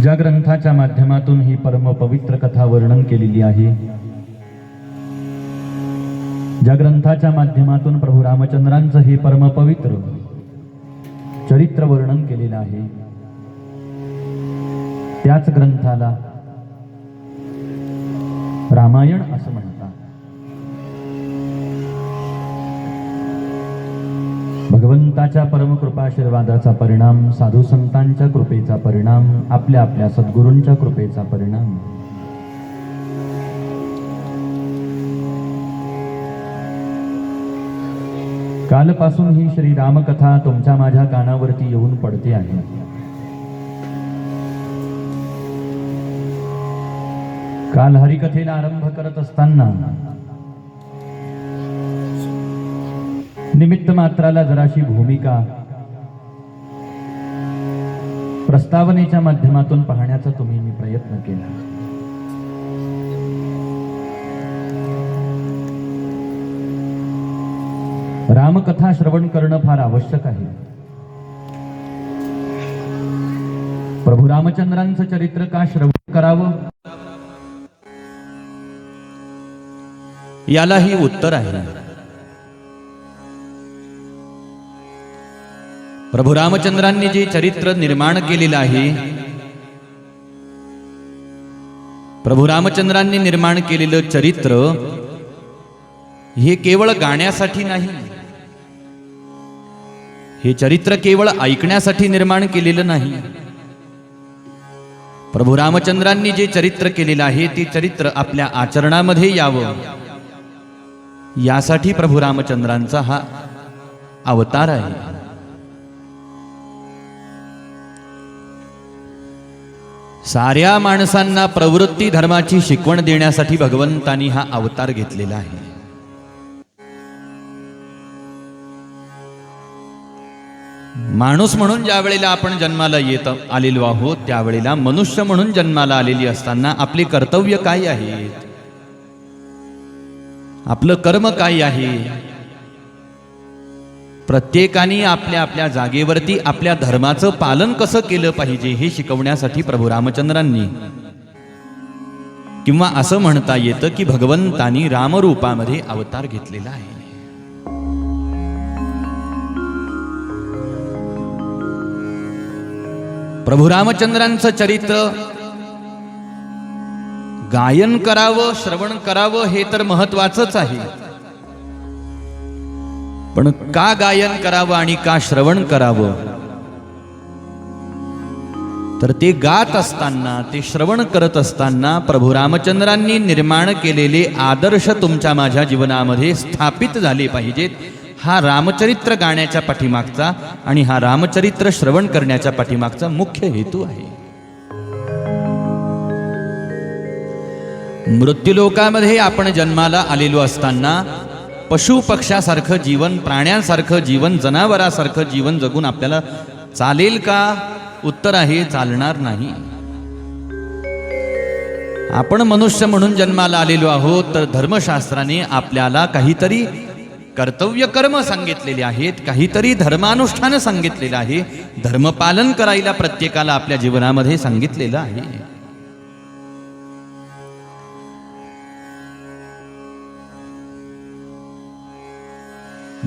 ज्या ग्रंथाच्या माध्यमातून ही परम पवित्र कथा वर्णन केलेली आहे, ज्या ग्रंथाच्या माध्यमातून प्रभू रामचंद्रांचं हे परम पवित्र चरित्र वर्णन केलेलं आहे, त्याच ग्रंथाला रामायण असं म्हणतात. भगवंताच्या परमकृपाशीर्वादाचा परिणाम, साधू संतांच्या कृपेचा परिणाम, आपल्या आपल्या सद्गुरूंच्या कृपेचा परिणाम. कालपासून ही श्री रामकथा तुमच्या माझ्या कानावरती येऊन पडते आहे. काल हरिकथेला आरंभ करत असताना निमित्त मात्राला जराशी भूमिका प्रस्तावनेच्या माध्यमातून पाहण्याचा तुम्ही मी प्रयत्न केला. रामकथा श्रवण करणं फार आवश्यक आहे. प्रभू रामचंद्रांचं चरित्र का श्रवण करावं, यालाही उत्तर आहे. प्रभू रामचंद्रांनी जे चरित्र निर्माण केलेलं आहे, प्रभू रामचंद्रांनी निर्माण केलेलं चरित्र हे केवळ गाण्यासाठी नाही, हे चरित्र केवळ ऐकण्यासाठी निर्माण केलेलं नाही. प्रभू रामचंद्रांनी जे चरित्र केलेलं आहे ते चरित्र आपल्या आचरणामध्ये यावं, यासाठी प्रभू रामचंद्रांचा हा अवतार आहे. साऱ्या माणसांना प्रवृत्ती धर्माची शिकवण देण्यासाठी भगवंतानी हा अवतार घेतलेला आहे. माणूस म्हणून ज्या वेळेला आपण जन्माला येत आलेलो आहोत, त्यावेळेला मनुष्य म्हणून जन्माला आलेली असताना आपले कर्तव्य काय आहेत, आपलं कर्म काय आहे, प्रत्येकाने आपल्या आपल्या जागेवरती आपल्या धर्माचं पालन कसं केलं पाहिजे हे शिकवण्यासाठी प्रभू रामचंद्रांनी, किंवा असं म्हणता येतं की भगवंतानी रामरूपामध्ये अवतार घेतलेला आहे. प्रभू रामचंद्रांचं चरित्र गायन करावं, श्रवण करावं हे तर महत्वाचंच आहे. पण का गायन करावं आणि का श्रवण करावं, तर ते गात असताना, ते श्रवण करत असताना प्रभू रामचंद्रांनी निर्माण केलेले आदर्श तुमच्या माझ्या जीवनामध्ये स्थापित झाले पाहिजेत. हा रामचरित्र गाण्याच्या पाठीमागचा आणि हा रामचरित्र श्रवण करण्याच्या पाठीमागचा मुख्य हेतू आहे. मृत्यूलोकामध्ये आपण जन्माला आलेलो असताना पशु पक्ष्यासारखं जीवन, प्राण्यांसारखं जीवन, जनावरासारखं जीवन जगून आपल्याला चालेल का? उत्तर आहे, चालणार नाही. आपण मनुष्य म्हणून जन्माला आलेलो आहोत, तर धर्मशास्त्राने आपल्याला काहीतरी कर्तव्य कर्म सांगितलेले आहेत, काहीतरी धर्मानुष्ठान सांगितलेलं आहे, धर्मपालन करायला प्रत्येकाला आपल्या जीवनामध्ये सांगितलेलं आहे.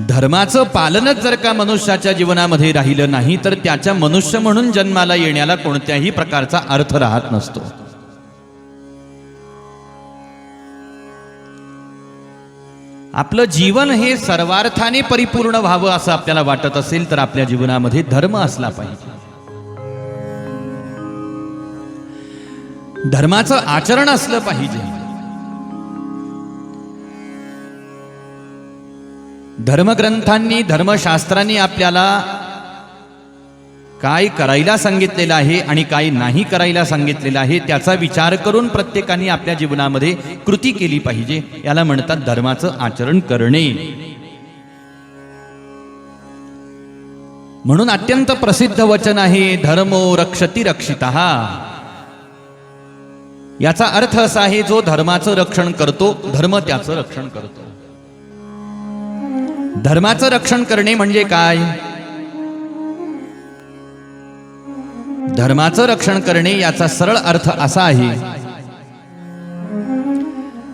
धर्माचं पालनच जर का मनुष्याच्या जीवनामध्ये राहिलं नाही, तर त्याच्या मनुष्य म्हणून जन्माला येण्याला कोणत्याही प्रकारचा अर्थ राहत नसतो. आपलं जीवन हे सर्वार्थाने परिपूर्ण व्हावं असं आपल्याला वाटत असेल, तर आपल्या जीवनामध्ये धर्म असला पाहिजे. धर्माचं आचरण असलं पाहिजे. धर्मग्रंथांनी, धर्मशास्त्रांनी आपल्याला काय करायला सांगितलेलं आहे आणि काय नाही करायला सांगितलेलं आहे त्याचा विचार करून प्रत्येकाने आपल्या जीवनामध्ये कृती केली पाहिजे. याला म्हणतात धर्माचं आचरण करणे. म्हणून अत्यंत प्रसिद्ध वचन आहे, धर्मो रक्षति रक्षितः. याचा अर्थ असा आहे, जो धर्माचं रक्षण करतो, धर्म त्याचं रक्षण करतो. धर्माचं रक्षण करणे म्हणजे काय? धर्माचं रक्षण करणे याचा सरळ अर्थ असा आहे,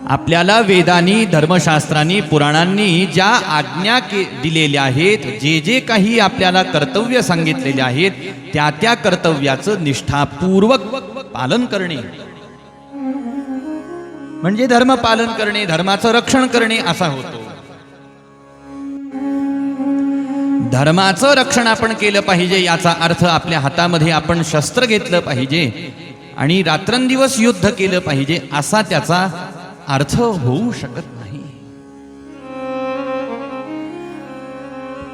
आपल्याला वेदांनी, धर्मशास्त्रांनी, पुराणांनी ज्या आज्ञा दिलेल्या आहेत, जे जे काही आपल्याला कर्तव्य सांगितलेले आहेत, त्या त्या कर्तव्याचं निष्ठापूर्वक पालन करणे म्हणजे धर्म पालन करणे, धर्माचं रक्षण करणे असा होतो. धर्माचं रक्षण आपण केलं पाहिजे याचा अर्थ आपल्या हातामध्ये आपण शस्त्र घेतलं पाहिजे आणि रात्रंदिवस युद्ध केलं पाहिजे असा त्याचा अर्थ होऊ शकत नाही.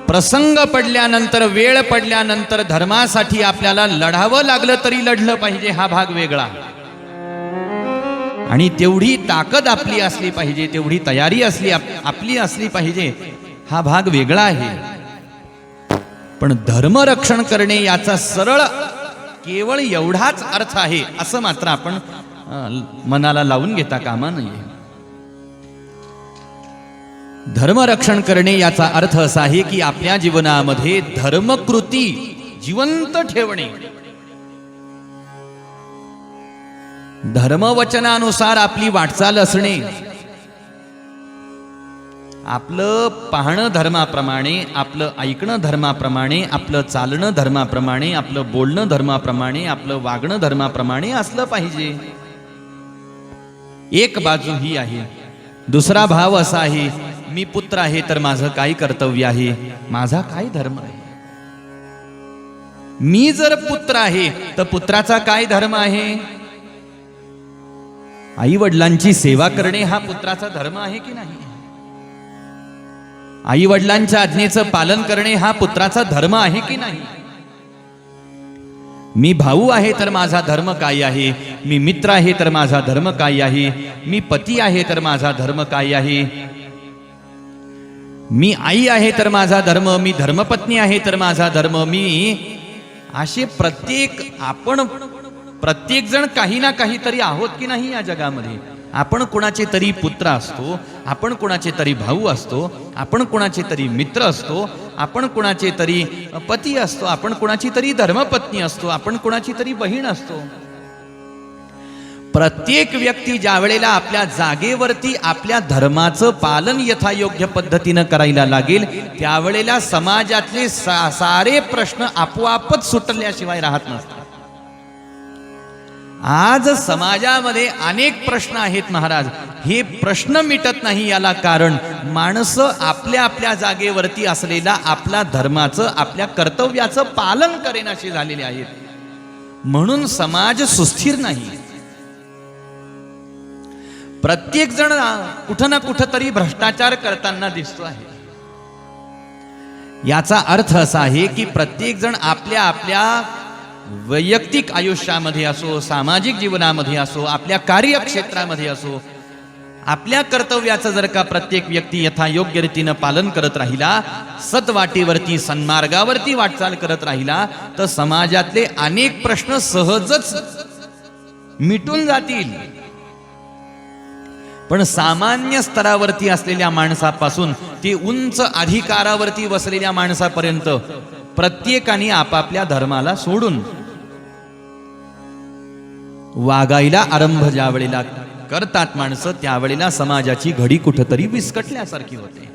प्रसंग पडल्यानंतर, वेळ पडल्यानंतर धर्मासाठी आपल्याला लढावं लागलं तरी लढलं पाहिजे हा भाग वेगळा, आणि तेवढी ताकद आपली असली पाहिजे, तेवढी तयारी आपली असली पाहिजे हा भाग वेगळा आहे. पण धर्मरक्षण करणे याचा सरळ केवळ एवढाच अर्थ आहे असं मात्र आपण मनाला लावून घेता कामा नये. धर्मरक्षण करणे याचा अर्थ असा आहे की आपल्या जीवनामध्ये धर्मकृती जिवंत ठेवणे, धर्मवचनानुसार आपली वाटचाल असणे, आपलं पाहणं धर्माप्रमाणे, आपलं ऐकणं धर्माप्रमाणे, आपलं चालणं धर्माप्रमाणे, आपलं बोलणं धर्माप्रमाणे, आपलं वागणं धर्माप्रमाणे असलं पाहिजे. एक बाजू ही आहे. दुसरा भाव असा आहे, मी पुत्र आहे तर माझं काय कर्तव्य आहे, माझा काय धर्म आहे. मी जर पुत्र आहे तर पुत्राचा काय धर्म आहे. आई वडिलांची सेवा करणे हा पुत्राचा धर्म आहे की नाही. आई वडिलांच्या आज्ञेचं पालन करणे हा पुत्राचा धर्म आहे की नाही. मी भाऊ आहे तर माझा धर्म काय आहे, मी मित्र आहे तर माझा धर्म काय आहे, मी पती आहे तर माझा धर्म काय आहे, मी आई आहे तर माझा धर्म, मी धर्मपत्नी आहे तर माझा धर्म, मी असे प्रत्येक जण काही ना काहीतरी आहोत की नाही या जगामध्ये. आपण कोणाचे तरी पुत्र असतो, आपण कोणाचे तरी भाऊ असतो, आपण कोणाचे तरी मित्र असतो, आपण कोणाचे तरी पती असतो, आपण कोणाची तरी धर्मपत्नी असतो, आपण कोणाची तरी बहीण असतो. प्रत्येक व्यक्ती ज्या वेळेला आपल्या जागेवरती आपल्या धर्माचं पालन यथायोग्य पद्धतीनं करायला लागेल, त्यावेळेला समाजातले सारे प्रश्न आपोआपच सुटल्याशिवाय राहत नसतात. आज समाजामध्ये अनेक प्रश्न आहेत महाराज, हे प्रश्न मिटत नाही. याला कारण माणसं आपल्या आपल्या जागेवरती असलेला आपल्या धर्माचं, आपल्या कर्तव्याचं पालन करेनासे झालेले आहेत. म्हणून समाज सुस्थिर नाही. प्रत्येक जण कुठं ना कुठं तरी भ्रष्टाचार करताना दिसतो आहे. याचा अर्थ असा आहे की प्रत्येक जण आपल्या आपल्या वैयक्तिक आयुष्यामध्ये असो, सामाजिक जीवनामध्ये असो, आपल्या कार्यक्षेत्रामध्ये असो, आपल्या कर्तव्याचं जर का प्रत्येक व्यक्ती यथायोग्य रीतीनं पालन करत राहिला, सतवाटीवरती, सन्मार्गावरती वाटचाल करत राहिला, तर समाजातले अनेक प्रश्न सहजच मिटून जातील. पण सामान्य स्तरावरती असलेल्या माणसापासून ते उंच अधिकारावरती बसलेल्या माणसापर्यंत प्रत्येकाने आपापल्या धर्माला सोडून वागायला आरंभ ज्या वेळेला करतात माणसं, त्यावेळेला समाजाची घडी कुठंतरी विस्कटल्यासारखी होते.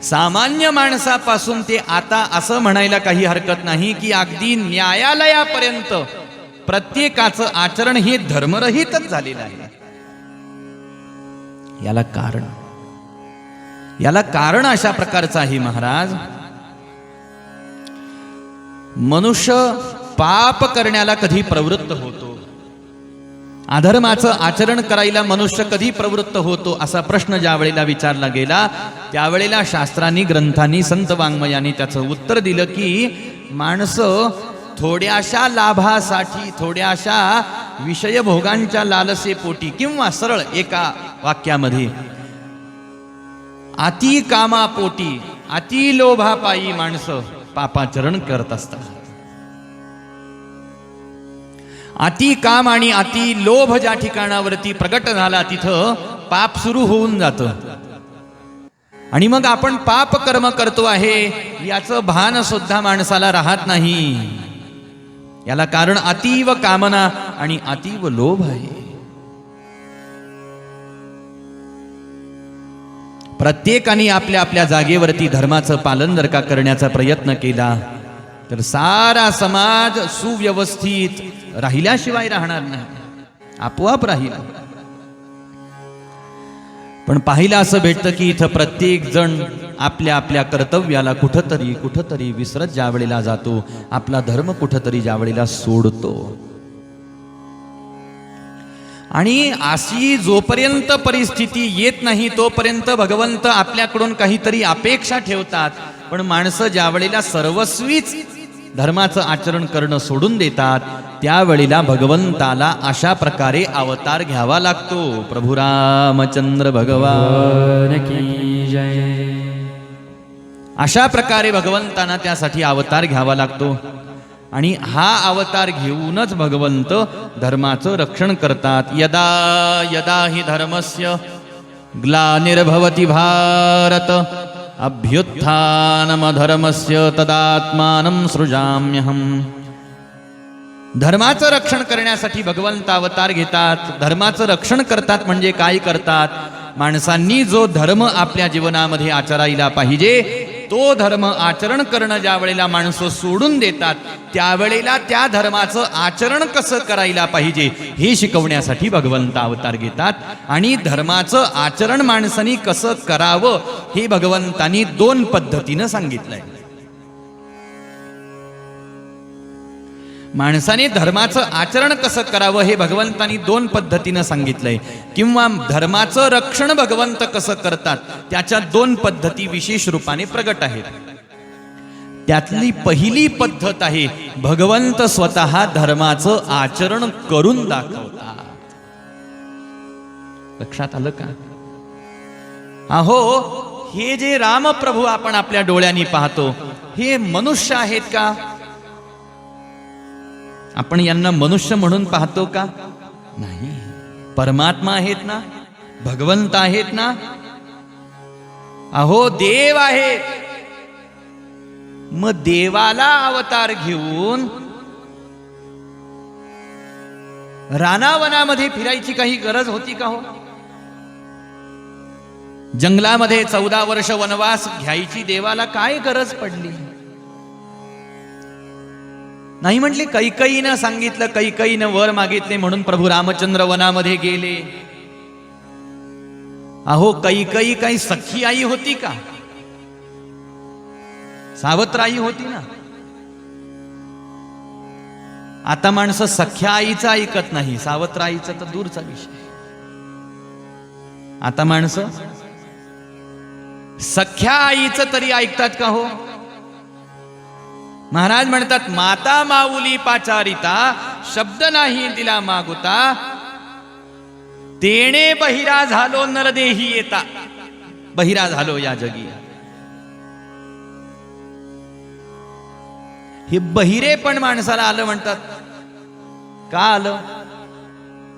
सामान्य माणसापासून ते आता असं म्हणायला काही हरकत नाही की अगदी न्यायालयापर्यंत प्रत्येकाचं आचरण हे धर्मरहितच झालेलं आहे. याला कारण अशा प्रकारचं आहे महाराज, मनुष्य पाप करण्याला कधी प्रवृत्त होतो, अधर्माचं आचरण करायला मनुष्य कधी प्रवृत्त होतो, असा प्रश्न ज्या वेळेला विचारला गेला, त्यावेळेला शास्त्रांनी, ग्रंथांनी, संत वाङ्मयांनी त्याचं उत्तर दिलं की माणसं थोड्याशा लाभासाठी, थोड्याशा विषयभोगांच्या लालसेपोटी, किंवा सरळ एका वाक्यामध्ये अति कामापोटी, अति लोभापायी माणसं पापाचरण करत असतात. अति काम आणि अति लोभ ज्या ठिकाणावरती प्रगट झाला, तिथं पाप सुरू होऊन जातं. आणि मग आपण पाप कर्म करतो आहे याचं भान सुद्धा माणसाला राहत नाही. याला कारण अतीव कामना आणि अतीव लोभ आहे. प्रत्येकाने आपल्या आपल्या जागेवरती धर्माचं पालन जर का करण्याचा प्रयत्न केला तर सारा समाज सुव्यवस्थित राहिल्याशिवाय राहणार नाही, आपोआप राहील. पण पाहिलं असं भेटतं की इथं प्रत्येक जण आपल्या आपल्या कर्तव्याला कुठंतरी विसरत ज्यावेळेला जातो, आपला धर्म कुठंतरी ज्यावेळेला सोडतो. आणि अशी जोपर्यंत परिस्थिती येत नाही तोपर्यंत भगवंत आपल्याकडून काहीतरी अपेक्षा ठेवतात. पण माणसं ज्यावेळेला सर्वस्वीच धर्माचं आचरण करणं सोडून देतात त्यावेळेला भगवंताला अशा प्रकारे अवतार घ्यावा लागतो. प्रभू रामचंद्र भगवान की जय. अशा प्रकारे भगवंतांना त्यासाठी अवतार घ्यावा लागतो. आणि हा अवतार घेऊनच भगवंत धर्माचं रक्षण करतात. यदा यदा हि धर्मस्य ग्लानिर्भवति भारत अभ्युत्थानमधर्मस्य तदात्मानं सृजाम्यहम्. धर्माचं रक्षण करण्यासाठी भगवंत अवतार घेतात. धर्माचं रक्षण करतात म्हणजे काय करतात? माणसांनी जो धर्म आपल्या जीवनामध्ये आचरायला पाहिजे तो धर्म आचरण करणं ज्या वेळेला माणसं सोडून देतात त्यावेळेला त्या धर्माचं आचरण कसं करायला पाहिजे हे शिकवण्यासाठी भगवंत अवतार घेतात. आणि धर्माचं आचरण माणसांनी कसं करावं हे भगवंतांनी 2 पद्धतीनं सांगितलंय. माणसाने धर्माचं आचरण कसं करावं हे भगवंतांनी 2 पद्धतीनं सांगितलंय. किंवा धर्माचं रक्षण भगवंत कसं करतात त्याच्या 2 पद्धती विशेष रूपाने प्रगट आहेत. त्यातली पहिली पद्धत आहे भगवंत स्वतः धर्माचं आचरण करून दाखवतात. लक्षात आलं का? अहो, हे जे रामप्रभू आपण आपल्या डोळ्यांनी पाहतो हे मनुष्य आहेत का? आपण यांना मनुष्य म्हणून पाहतो का? नाही. परमात्मा आहेत ना, भगवंत आहेत ना. अहो, देव आहेत. मग देवाला अवतार घेऊन रानावनामध्ये फिरायची काही गरज होती का हो? जंगलामध्ये 14 वर्ष वनवास घ्यायची देवाला काय गरज पडली? नाही म्हटले. कैकईनं सांगितलं, कैकईनं वर मागितले म्हणून प्रभू रामचंद्र वनामध्ये गेले. अहो, कैकई काही सख्खी आई होती का? सावत्र आई होती ना. आता माणसं सख्या आईचं ऐकत नाही, सावत्र आईचं तर दूरचा विषय. आता माणसं सख्या आईचं तरी ऐकतात का हो? महाराज म्हणतात, माता माऊली पाचारिता शब्द नाही दिला मागुता, तेणे बहिरा झालो नरदेही येता. बहिरा झालो या जगी. हे बहिरे पण माणसाला आलं म्हणतात. का आलं?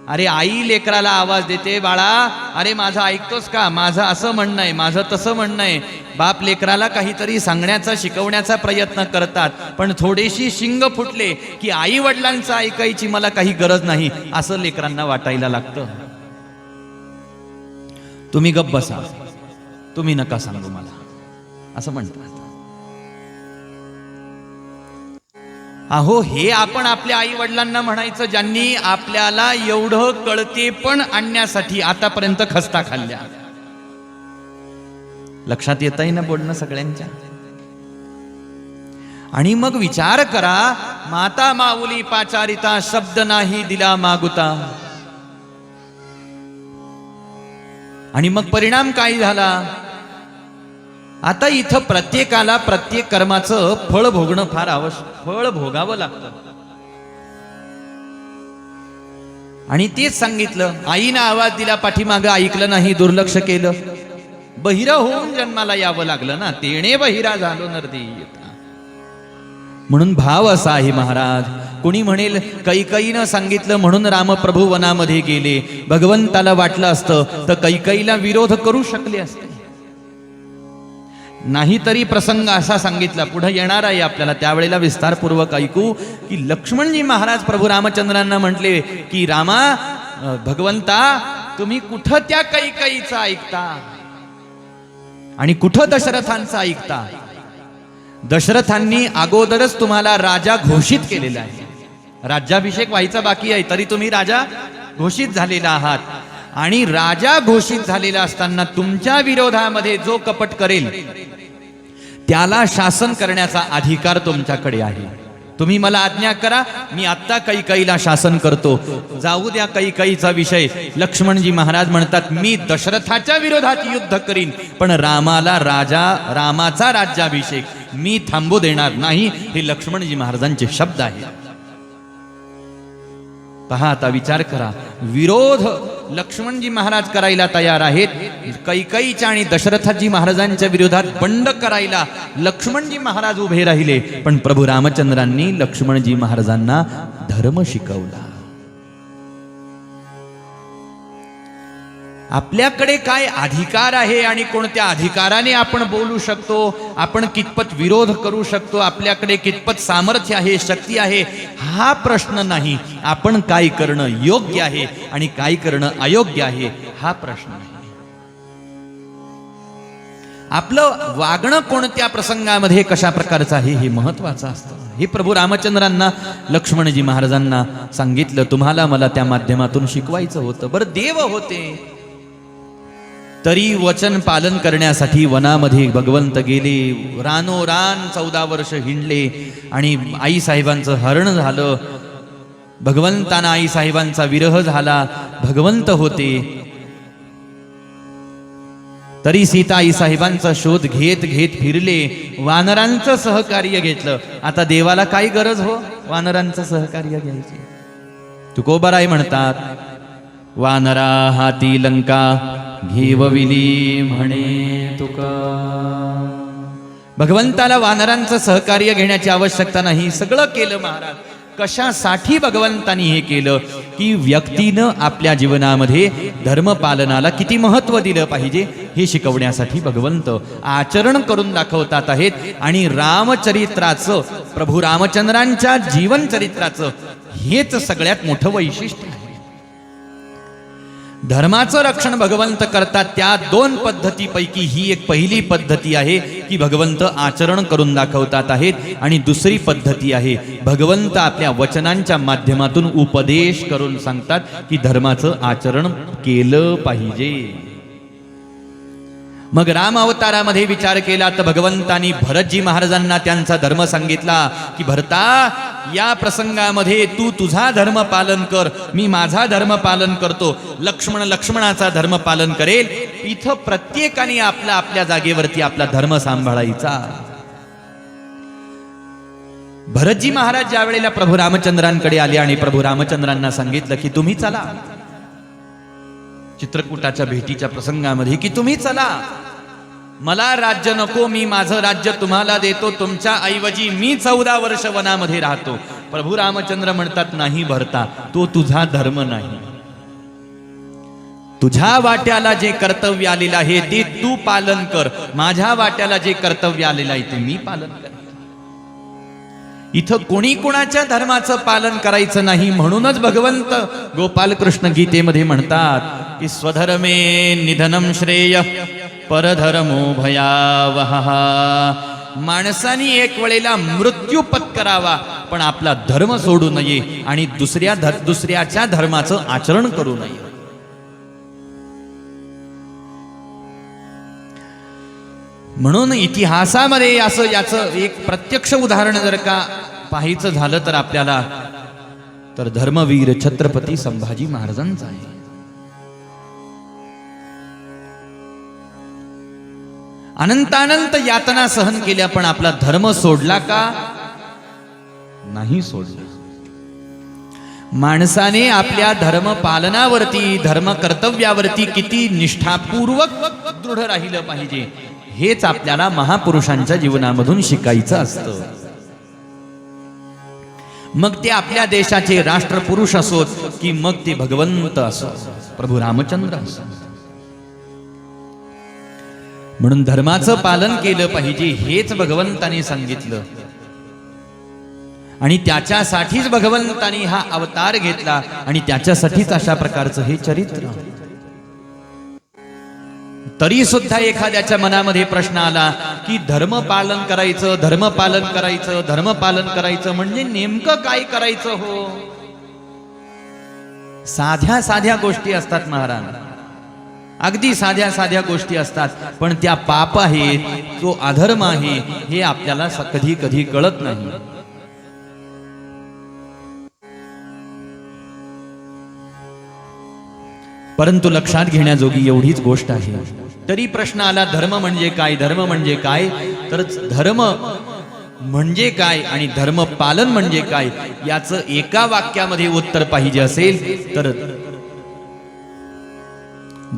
अरे, आई लेकराला आवाज देते, बाळा अरे माझं ऐकतोस का? माझं असं म्हणणं आहे, माझं तसं म्हणणं आहे. बाप लेकराला काहीतरी सांगण्याचा शिकवण्याचा प्रयत्न करतात, पण थोडेशी शिंग फुटले की आई वडिलांचं ऐकायची मला काही गरज नाही असं लेकरांना वाटायला लागतं. तुम्ही गप्प बसा, तुम्ही नका सांगू मला, असं म्हणतात. अहो, हे आपण आपल्या आई वडिलांना म्हणायचं ज्यांनी आपल्याला एवढं कळते पण आणण्यासाठी आतापर्यंत खस्ता खाल्ल्या. लक्षात येत आहे ना बोलणं सगळ्यांच्या? आणि मग विचार करा, माता माऊली पाचारिता शब्द नाही दिला मागुता. आणि मग परिणाम काय झाला? आता इथं प्रत्येकाला प्रत्येक कर्माचं फळ भोगणं फार आवश्यक, फळ भोगावं लागतं. आणि तेच सांगितलं, आईनं आवाज दिला, पाठीमागं ऐकलं नाही, दुर्लक्ष केलं, बहिरा होऊन जन्माला यावं लागलं ना. तेणे बहिरा झालो नरदेही येता. म्हणून भाव असा आहे महाराज. कोणी म्हणेल कैकईनं सांगितलं म्हणून रामप्रभू वनामध्ये गेले. भगवंताला वाटलं असतं तर कैकईला विरोध करू शकले असते. नाहीतरी प्रसंग असा सांगितला, पुढे येणार आहे आपल्याला, त्यावेळेला विस्तारपूर्वक ऐकू की लक्ष्मणजी महाराज प्रभू रामचंद्रांना म्हटले की रामा, भगवंता, तुम्ही कुठं त्या कैकेयीचं ऐकता आणि कुठं दशरथांचं ऐकता? दशरथांनी अगोदरच तुम्हाला राजा घोषित केलेला आहे. राज्याभिषेक व्हायचा बाकी आहे, तरी तुम्ही राजा घोषित झालेला आहात. आणि राजा घोषित झालेला असताना तुमच्या विरोधामध्ये जो कपट करेल त्याला शासन करण्याचा अधिकार तुमच्याकडे आहे. तुम्ही मला आज्ञा करा, मी आत्ता कैकेयीला शासन करतो. जाऊ द्या कैकेयीचा विषय. लक्ष्मणजी महाराज म्हणतात, मी दशरथाच्या विरोधात युद्ध करीन, पण रामाचा राज्याभिषेक मी थांबू देणार नाही. हे लक्ष्मणजी महाराजांचे शब्द आहेत. पहा, आता विचार करा, विरोध लक्ष्मणजी महाराज करायला तयार आहेत. कैकेयीच्या आणि दशरथजी महाराजांच्या विरोधात बंड करायला लक्ष्मणजी महाराज उभे राहिले. पण प्रभू रामचंद्रांनी लक्ष्मणजी महाराजांना धर्म शिकवला. आपल्याकडे काय अधिकार आहे आणि कोणत्या अधिकाराने आपण बोलू शकतो, आपण कितपत विरोध करू शकतो, आपल्याकडे कितपत सामर्थ्य आहे, शक्ती आहे, हा प्रश्न नाही. आपण काय करणं योग्य आहे आणि काय करणं अयोग्य आहे, हा प्रश्न आहे. आपलं वागणं कोणत्या प्रसंगामध्ये कशा प्रकारचं आहे हे महत्वाचं असतं. हे प्रभू रामचंद्रांना लक्ष्मणजी महाराजांना सांगितलं. तुम्हाला मला त्या माध्यमातून शिकवायचं होतं. बरं, देव होते तरी वचन पालन करण्यासाठी वनामध्ये भगवंत गेले. रानोरान 14 वर्ष हिंडले आणि आईसाहेबांचं हरण झालं. भगवंतांना आईसाहेबांचा विरह झाला. भगवंत होते तरी सीता आईसाहेबांचा शोध घेत घेत फिरले. वानरांचं सहकार्य घेतलं. आता देवाला काय गरज हो वानरांचं सहकार्य घ्यायची? तुकोबाराय म्हणतात, वानरा हाती लंका घेवविली म्हणे तुका. भगवंताला वानरांचं सहकार्य घेण्याची आवश्यकता नाही. सगळं केलं महाराज. कशासाठी भगवंतानी हे केलं? की व्यक्तीनं आपल्या जीवनामध्ये धर्मपालनाला किती महत्व दिलं पाहिजे हे शिकवण्यासाठी भगवंत आचरण करून दाखवतात आहेत. आणि रामचरित्राचं, प्रभू रामचंद्रांच्या जीवन चरित्राचं हेच सगळ्यात मोठं वैशिष्ट्य आहे. धर्माचं रक्षण भगवंत करतात. त्या 2 पद्धतीपैकी ही एक पहिली पद्धती आहे की भगवंत आचरण करून दाखवतात आहेत. आणि दुसरी पद्धती आहे, भगवंत आपल्या वचनांच्या माध्यमातून उपदेश करून सांगतात की धर्माचं आचरण केलं पाहिजे. मग राम अवतारामध्ये विचार केला तर भगवंतानी भरतजी महाराजांना त्यांचा धर्म सांगितला की भरता, या प्रसंगामध्ये तू तुझा धर्म पालन कर, मी माझा धर्म पालन करतो. लक्ष्मण लक्ष्मणाचा धर्म पालन करेल. इथं प्रत्येकाने आपल्या जागेवरती आपला धर्म सांभाळायचा. भरतजी महाराज ज्या वेळेला प्रभू रामचंद्रांकडे आले आणि प्रभू रामचंद्रांना सांगितलं की तुम्ही चला, चित्रकूटाच्या भेटीच्या प्रसंगामध्ये, की तुम्ही चला, मला राज्य नको, मी माझं राज्य तुम्हाला देतो, तुमच्या ऐवजी मी 14 वर्ष वनामध्ये राहतो. प्रभू रामचंद्र म्हणतात, नाही भरता, तो तुझा धर्म नाही. तुझ्या वाट्याला जे कर्तव्य आलेलं आहे ते तू पालन कर, माझ्या वाट्याला जे कर्तव्य आलेलं आहे ते मी पालन कर. इथं कोणी कोणाच्या धर्माचं पालन करायचं नाही. म्हणूनच भगवंत गोपाल कृष्ण गीतेमध्ये म्हणतात की स्वधर्मे निधनम श्रेय परधर्मो भयावह. माणसाने एक वेळेला मृत्यू पत्करावा पण आपला धर्म सोडू नये आणि दुसऱ्याच्या धर्माचं आचरण करू नये. म्हणून इतिहासामध्ये असं याचं एक प्रत्यक्ष उदाहरण जर का पाहायचं झालं तर आपल्याला, तर धर्मवीर छत्रपती संभाजी महाराजांचा आहे. अनंतानंत यातना सहन केल्या पण आपला धर्म सोडला का? नाही सोडला. माणसाने आपल्या धर्म पालनावरती, धर्म कर्तव्यावरती किती निष्ठापूर्वक दृढ राहिलं पाहिजे हेच आपल्याला महापुरुषांच्या जीवनामधून शिकायचं असतं. मग ते आपल्या देशाचे राष्ट्रपुरुष असोत की मग ते भगवंत असो, प्रभू रामचंद्र असो. म्हणून धर्माचं पालन केलं पाहिजे हेच भगवंतानी सांगितलं आणि त्याच्यासाठीच भगवंतानी हा अवतार घेतला आणि त्याच्यासाठीच अशा प्रकारचं हे चरित्र. तरी सुद्धा एखाद्याच्या मनामध्ये प्रश्न आला की धर्म पालन करायचं, धर्म पालन करायचं, धर्म पालन करायचं म्हणजे नेमकं काय करायचं हो? साध्या साध्या गोष्टी असतात महाराज, अगदी साध्या साध्या गोष्टी असतात, पण त्या पाप आहेत, तो अधर्म आहे हे आपल्याला कधी कधी कळत नाही. परंतु लक्षात घेण्याजोगी एवढीच गोष्ट आहे. तरी प्रश्न आला धर्म म्हणजे काय, धर्म म्हणजे काय? तर धर्म म्हणजे काय आणि धर्म पालन म्हणजे काय याचं एका वाक्यामध्ये उत्तर पाहिजे असेल तर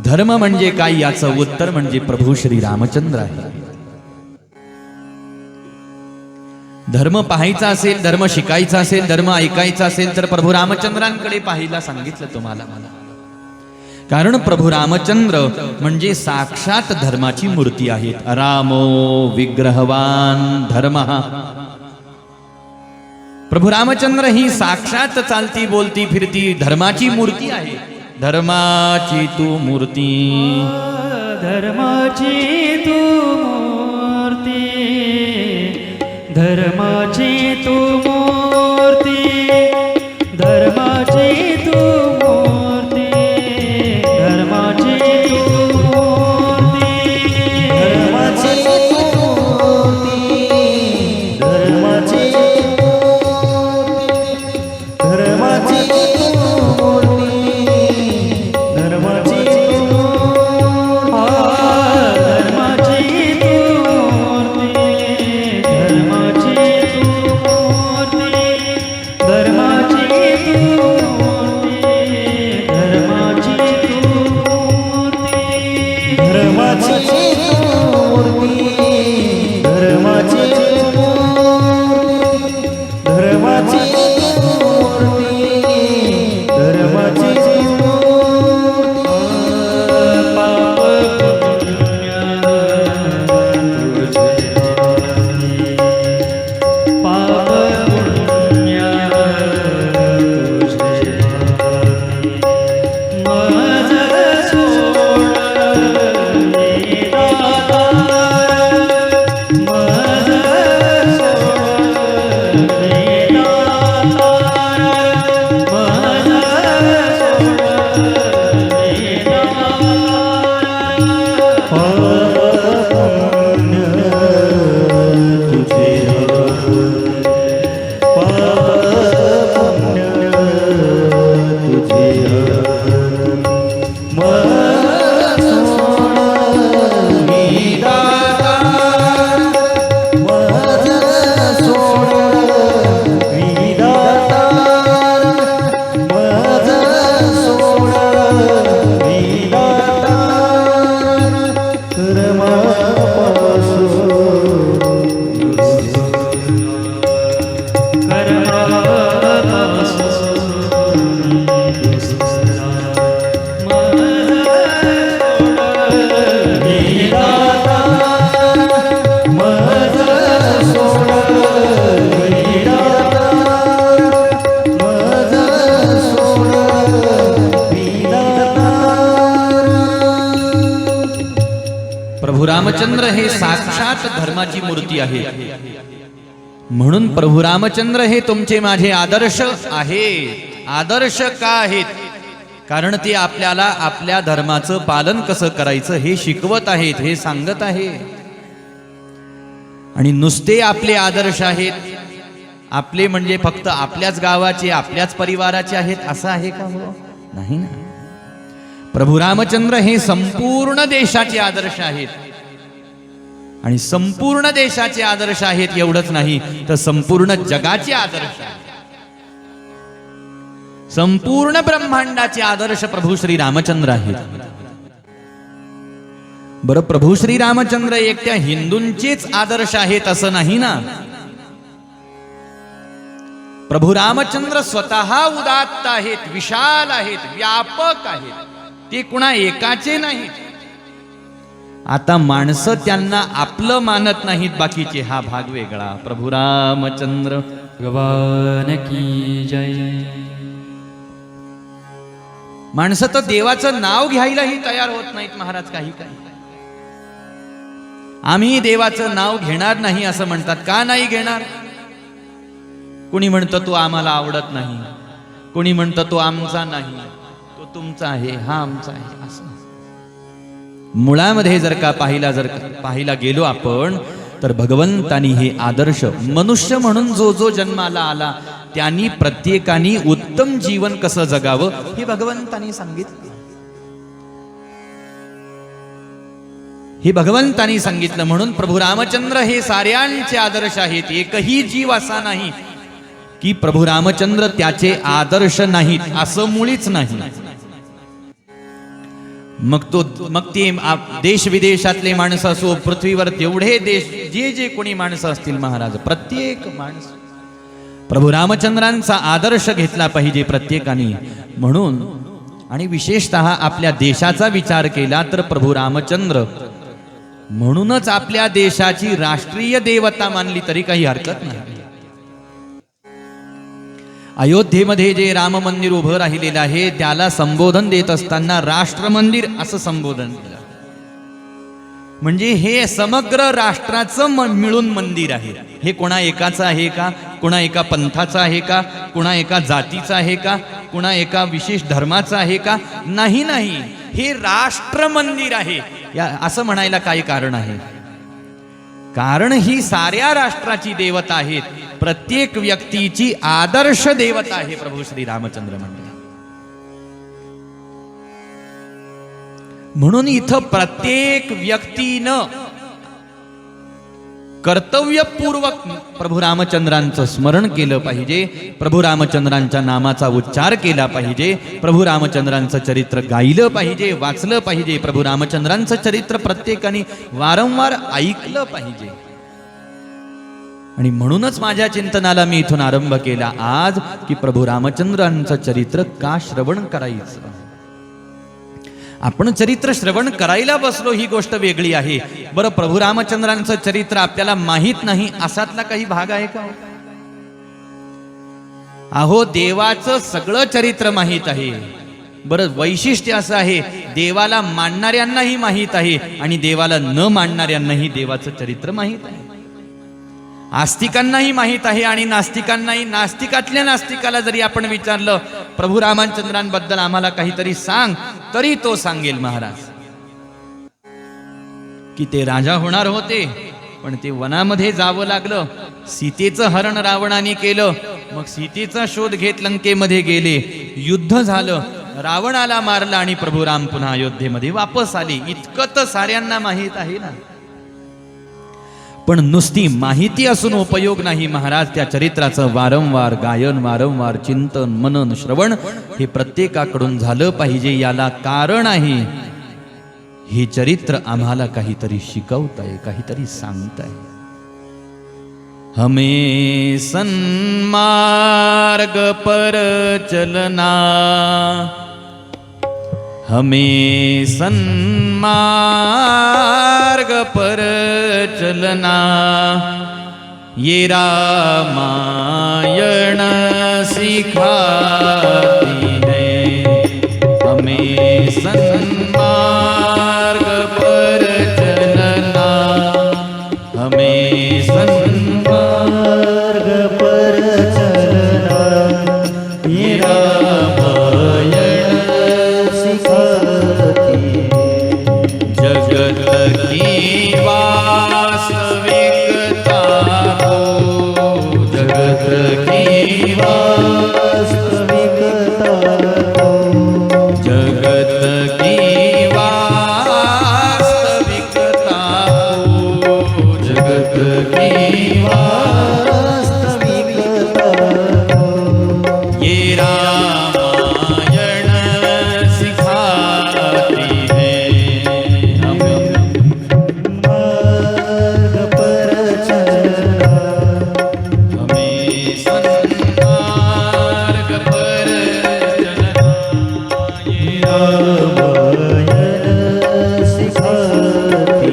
धर्म म्हणजे काय याचं उत्तर म्हणजे प्रभू श्री रामचंद्र आहे. धर्म पाहायचा असेल, धर्म शिकायचा असेल, धर्म ऐकायचा असेल तर प्रभू रामचंद्रांकडे पाहायला सांगितलं तुम्हाला मला. कारण प्रभू रामचंद्र म्हणजे साक्षात धर्माची मूर्ती आहेत. रामो विग्रहवान धर्मः. प्रभू रामचंद्र ही साक्षात चालती बोलती फिरती धर्माची मूर्ती आहे. धर्माची तू मूर्ती, धर्माची तू मूर्ती, धर्माची तू मूर्ती, धर्माची तू मूर्ती, धर्माची तू मूर्ती, धर्माची तू मूर्ती, धर्माची धर्माची रामचंद्र हे साक्षात धर्माची मूर्ती आहे. म्हणून प्रभू रामचंद्र हे तुमचे माझे आदर्श आहेत. आदर्श का आहेत? कारण ते आपल्याला आपल्या धर्माचं पालन कसं करायचं हे शिकवत आहेत, हे सांगत आहे. आणि नुसते आपले आदर्श आहेत, आपले म्हणजे फक्त आपल्याच गावाचे आपल्याच परिवाराचे आहेत असं आहे का? हो नाही ना. प्रभू रामचंद्र हे संपूर्ण देशाचे आदर्श आहेत. आणि संपूर्ण देशाचे आदर्श आहेत एवढंच नाही तर संपूर्ण जगाचे आदर्श आहेत. संपूर्ण ब्रह्मांडाचे आदर्श प्रभू श्री रामचंद्र आहेत. बरं, प्रभू श्री रामचंद्र एकट्या हिंदूंचेच आदर्श आहेत असं नाही ना. प्रभू रामचंद्र स्वतः उदात्त आहेत, विशाल आहेत, व्यापक आहेत. ते कुणा एकाचे नाहीत. आता माणसं त्यांना आपलं मानत नाहीत, बाकीचे, हा भाग वेगळा. प्रभू रामचंद्र भगवान की जय. माणसं तर देवाचं नाव घ्यायलाही तयार होत नाहीत महाराज. काही आम्ही देवाचं नाव घेणार नाही असं म्हणतात. का नाही घेणार? कुणी म्हणतं तो आम्हाला आवडत नाही, कुणी म्हणतं तो आमचा नाही, तो तुमचा आहे, हा आमचा आहे. असं मुळामध्ये जर का पाहिला गेलो आपण, तर भगवंतानी हे आदर्श मनुष्य म्हणून जो जन्माला आला त्यांनी प्रत्येकाने उत्तम जीवन कसं जगावं हे भगवंतानी सांगितलं. हे भगवंतानी सांगितलं. म्हणून प्रभू रामचंद्र हे साऱ्यांचे आदर्श आहेत. एकही जीव असा नाही की प्रभू रामचंद्र त्याचे आदर्श नाहीत असं मुळीच नाही. मग ते देश विदेशातले माणसं असो, पृथ्वीवर तेवढे देश जे कोणी माणसं असतील महाराज, प्रत्येक माणूस प्रभू रामचंद्रांचा आदर्श घेतला पाहिजे प्रत्येकाने. म्हणून आणि विशेषतः आपल्या देशाचा विचार केला तर प्रभू रामचंद्र म्हणूनच आपल्या देशाची राष्ट्रीय देवता मानली तरी काही हरकत नाही. अयोध्येमध्ये जे राम मंदिर उभं राहिलेलं आहे त्याला संबोधन देत असताना राष्ट्र मंदिर असं संबोधन केलं. म्हणजे हे समग्र राष्ट्राचं मिळून मंदिर आहे. हे कोणा एकाचं आहे का? कोणा एका पंथाचं आहे का? कोणा एका जातीचं आहे का? कोणा एका विशेष धर्माचं आहे का? नाही, हे राष्ट्र मंदिर आहे. असं म्हणायला काही कारण आहे? कारण ही साऱ्या राष्ट्राची देवता आहेत. प्रत्येक व्यक्तीची आदर्श देवता आहे प्रभू श्री रामचंद्र मंदिर. म्हणून इथं प्रत्येक व्यक्तीनं कर्तव्यपूर्वक प्रभू रामचंद्रांचं स्मरण केलं पाहिजे, प्रभू रामचंद्रांच्या नामाचा उच्चार केला पाहिजे, प्रभू रामचंद्रांचं चरित्र गायलं पाहिजे, वाचलं पाहिजे, प्रभू रामचंद्रांचं चरित्र प्रत्येकाने वारंवार ऐकलं पाहिजे. आणि म्हणूनच माझ्या चिंतनाला मी इथून आरंभ केला आज की प्रभू रामचंद्रांचं चरित्र का श्रवण करायचं. आपण चरित्र श्रवण करायला बसलो ही गोष्ट वेगळी आहे. बरं, प्रभू रामचंद्रांचं चरित्र आपल्याला माहित नाही असातला काही भाग आहे का? अहो, देवाचं सगळं चरित्र माहित आहे. बरं, वैशिष्ट्य असं आहे, देवाला मानणाऱ्यांनाही माहित आहे आणि देवाला न मानणाऱ्यांनाही देवाचं चरित्र माहित आहे. आस्तिकांनाही माहित आहे आणि नास्तिकांनाही. नास्तिकातल्या नास्तिकाला जरी आपण विचारलं प्रभू रामचंद्रांबद्दल आम्हाला काहीतरी सांग, तरी तो सांगेल महाराज की ते राजा होणार होते, पण ते वनामध्ये जावं लागलं, सीतेचं हरण रावणाने केलं, मग सीतेचा शोध घेत लंकेमध्ये गेले, युद्ध झालं, रावणाला मारलं आणि प्रभू राम पुन्हा अयोध्येमध्ये वापस आले. इतकं तर साऱ्यांना माहित आहे ना. पण नुसती माहिती असून उपयोग नाही महाराज. त्या चरित्राचं वारंवार गायन, वारंवार चिंतन, मनन, श्रवण हे प्रत्येकाकडून झालं पाहिजे. याला कारण आहे, हे चरित्र आम्हाला काहीतरी शिकवताय, काहीतरी सांगताय. हमें सन्मार्ग पर चलना, हमें सन्मार्ग पर चलना, ये रामायण सिखाती है. हमें सन्मार्ग पर चलना, हमें सन्मार्ग पर चलना, ये रामायण सिखाती है. जगत की वास्तविकता को, जगत की वास्तविकता को, जगत की वास्तविकता को, जगत की वास्तविकता को, ये रामायण सिखाती है. मार्ग पर चलना, हमें सन्मार्ग पर चलना, ये रामायण सिखाती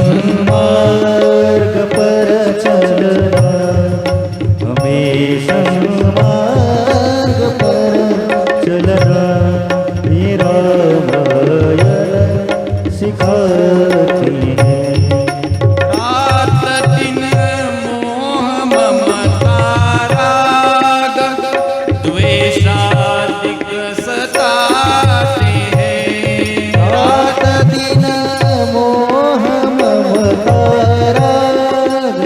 सन्मार्ग पर चलना हमें सन्मार्ग पर चलना ये रामायण सिखाती है रात दिन मोह ममता राग द्वेषाधिक सताते हैं। रात दिन मोह ममता राग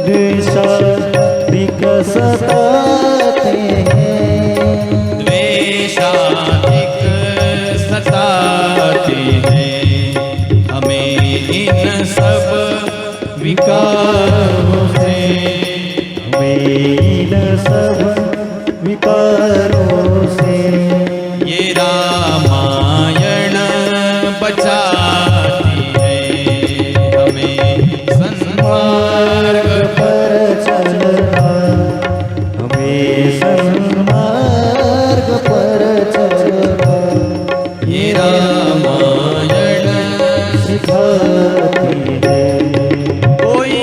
द्वेषाधिक सताते हैं द्वेषाधिक सताते हैं। हमें इन सब विकारों से हमें इन सब विकारों से ये रामायण बचाती है। हमें सन्मार्ग पर चलना हमें सन्मार्ग पर चलना ये रामायण सिखाती है कोई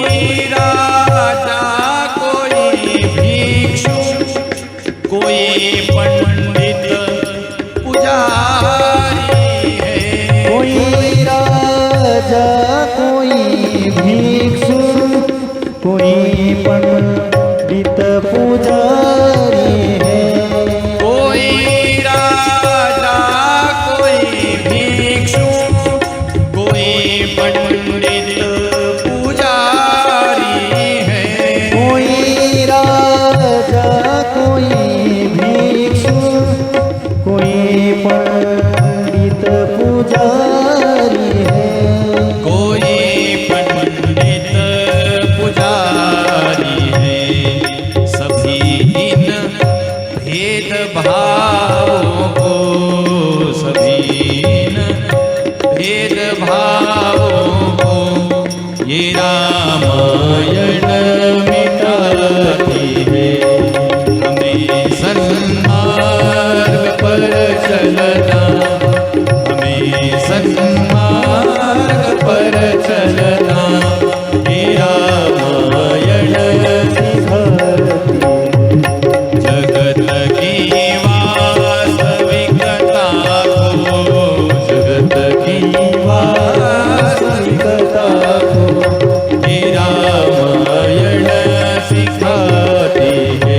राजा कोई भिक्षु कोई पंडित पुजारी है। कोई राजा कोई भिक्षु कोई पंडित पुजारी है कोई राजा कोई भिक्षु कोई पंडित पुजारी है। कोई राजा कोई भिक्षु कोई पंडित पुजारी है कोई पंडित पुजारी है। सभी इन भेद भावों को सभी इन भेद भावों को ये रामायण मिटाती है। हमें सन्मार्ग पर चलना हमें सन्मार्ग पर चलना हे रामायण सिखाती जगत की वास्तविकता को जगत की वास्तविकता को हे रामायण सिखाती है।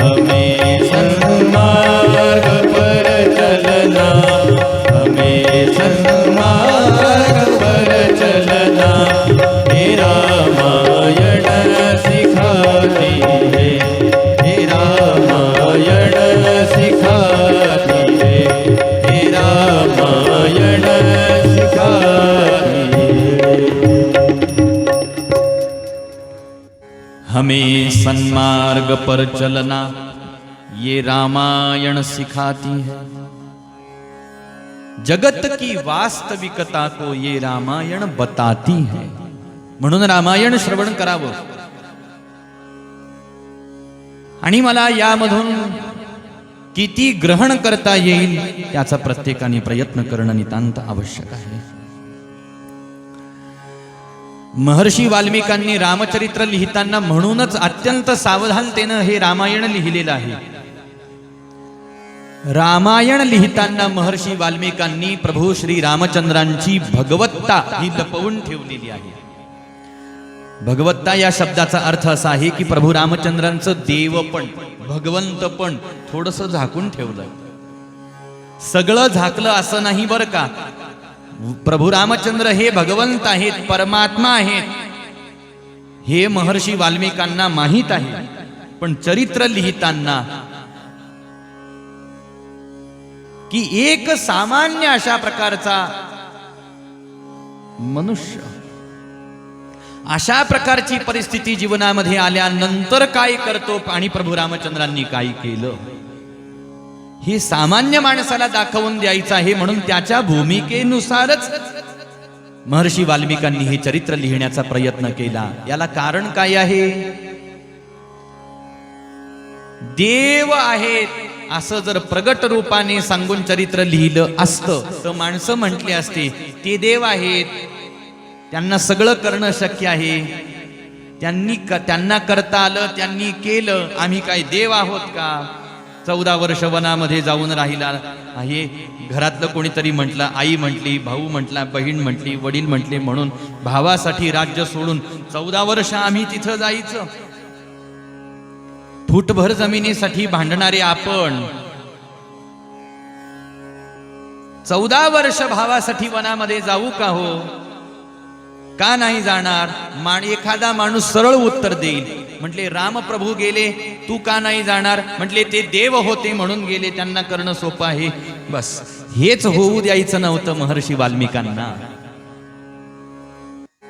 हमें सन्मार्ग पर चलना हमें सन्मार्ग पर चलना हे रामायण सिखाती है। हे रामायण सिखाती है। हे रामायण सिखाती है। हमें सन्मार्ग पर चलना ये रामायण सिखाती है। जगत की वास्तविकता को ये रामायण बताती है। म्हणून रामायण श्रवण करावं आणि मला यामधून किती ग्रहण करता येईल याचा प्रत्येकाने प्रयत्न करणं नितांत आवश्यक आहे। महर्षी वाल्मिकांनी रामचरित्र लिहिताना म्हणूनच अत्यंत सावधानतेनं हे रामायण लिहिलेलं आहे। रामायण लिहिताना महर्षी वाल्मिकांनी प्रभू श्री रामचंद्रांची भगवत्ता ही लपवून ठेवलेली आहे। भगवत्ता या शब्दाचा अर्थ असा आहे की प्रभू रामचंद्रांचं देवपण भगवंतपण थोडंसं झाकून ठेवलं। सगळं झाकलं असं नाही बरं का। प्रभू रामचंद्र हे भगवंत आहेत, परमात्मा आहेत, हे महर्षी वाल्मिकांना माहीत आहे। पण चरित्र लिहिताना की एक सामान्य अशा प्रकारचा मनुष्य अशा प्रकारची परिस्थिती जीवनामध्ये आल्यानंतर काय करतो आणि प्रभू रामचंद्रांनी काय केलं हे सामान्य माणसाला दाखवून द्यायचं आहे। म्हणून त्याच्या भूमिकेनुसारच महर्षी वाल्मिकांनी हे चरित्र लिहिण्याचा प्रयत्न केला। याला कारण काय आहे? देव आहेत असं जर प्रगट रूपाने सांगून चरित्र लिहिलं असतं तर माणसं म्हटली असते ते देव आहेत, त्यांना सगळं करणं शक्य आहे, त्यांना करता आलं, त्यांनी केलं. आम्ही काय देव आहोत का? 14 वर्ष वनामध्ये जाऊन राहिला आहे. घरातलं कोणीतरी म्हटलं, आई म्हटली, भाऊ म्हटला, बहीण म्हटली, वडील म्हटले, म्हणून भावासाठी राज्य सोडून 14 वर्ष आम्ही तिथं जायचं. फुटभर जमिनीसाठी भांडणारे आपण 14 वर्ष भावासाठी वनामध्ये जाऊ का हो? का नाही जाणार? एखादा माणूस सरळ उत्तर देईल, म्हटले रामप्रभू गेले, तू का नाही जाणार? म्हटले ते देव होते म्हणून गेले, त्यांना करणं सोपं आहे. बस हेच होऊ द्यायचं नव्हतं महर्षी वाल्मिकांना.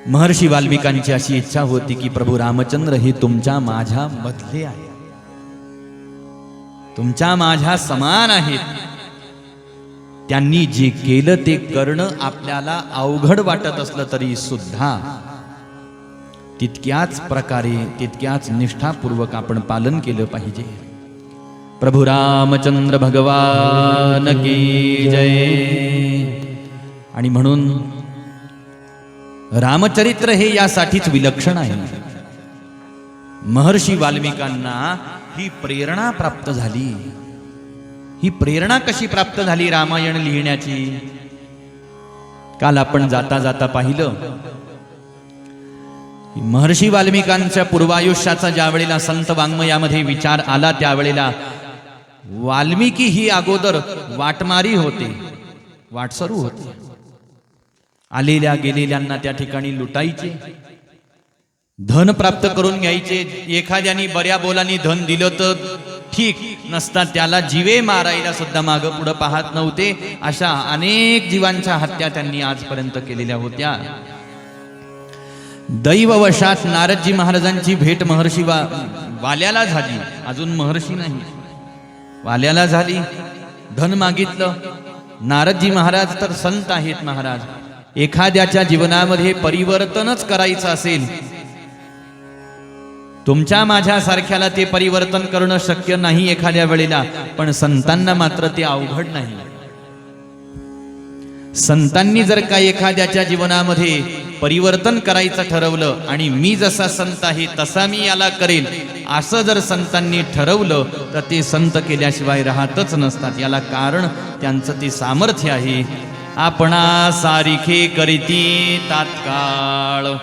महर्षी वाल्मिकांची अशी इच्छा होती की प्रभू रामचंद्र हे तुमच्या माझ्या मधले आहे, तुमच्या माझ्या समान आहेत. त्यांनी जे केलं ते करणं आपल्याला अवघड वाटत असलं तरी सुद्धा तितक्याच प्रकारे, तितक्याच निष्ठापूर्वक आपण पालन केलं पाहिजे. प्रभू रामचंद्र भगवान की जय. आणि म्हणून रामचरित्र हे यासाठीच विलक्षण आहे. महर्षी वाल्मिकांना ही प्रेरणा प्राप्त झाली. ही प्रेरणा कशी प्राप्त झाली रामायण लिहिण्याची? काल आपण जाता जाता पाहिलं, महर्षी वाल्मिकांच्या पूर्वायुष्याचा ज्या वेळेला संत वाङ्मयामध्ये विचार आला, त्यावेळेला वाल्मिकी ही अगोदर वाटमारी होते, वाटसरू होते. आलेल्या गेलेल्यांना त्या ठिकाणी लुटायचे, धन प्राप्त करून घ्यायचे. एखाद्याने बऱ्या बोलांनी धन दिलं तर ठीक, नसता त्याला जीवे मारायला सुद्धा मागं पुढं पाहत नव्हते. अशा अनेक जीवांच्या हत्या त्यांनी आजपर्यंत केलेल्या होत्या. दैववशात नारदजी महाराजांची भेट महर्षी वाल्याला झाली. अजून महर्षी नाही, वाल्याला झाली. धन मागितलं. नारदजी महाराज तर संत आहेत. महाराज, एखाद्याच्या जीवनामध्ये परिवर्तनच करायचं असेल, तुमच्या माझ्या सारख्याला ते परिवर्तन करणं शक्य नाही एखाद्या वेळेला, पण संतांना मात्र ते अवघड नाही. संतांनी जर का एखाद्याच्या जीवनामध्ये परिवर्तन करायचं ठरवलं आणि मी जसा संत आहे तसा मी याला करेल, असं जर संतांनी ठरवलं तर ते संत केल्याशिवाय राहतच नसतात. याला कारण त्यांचं ते सामर्थ्य आहे. आपणा सारिखे करीती तात्काळ.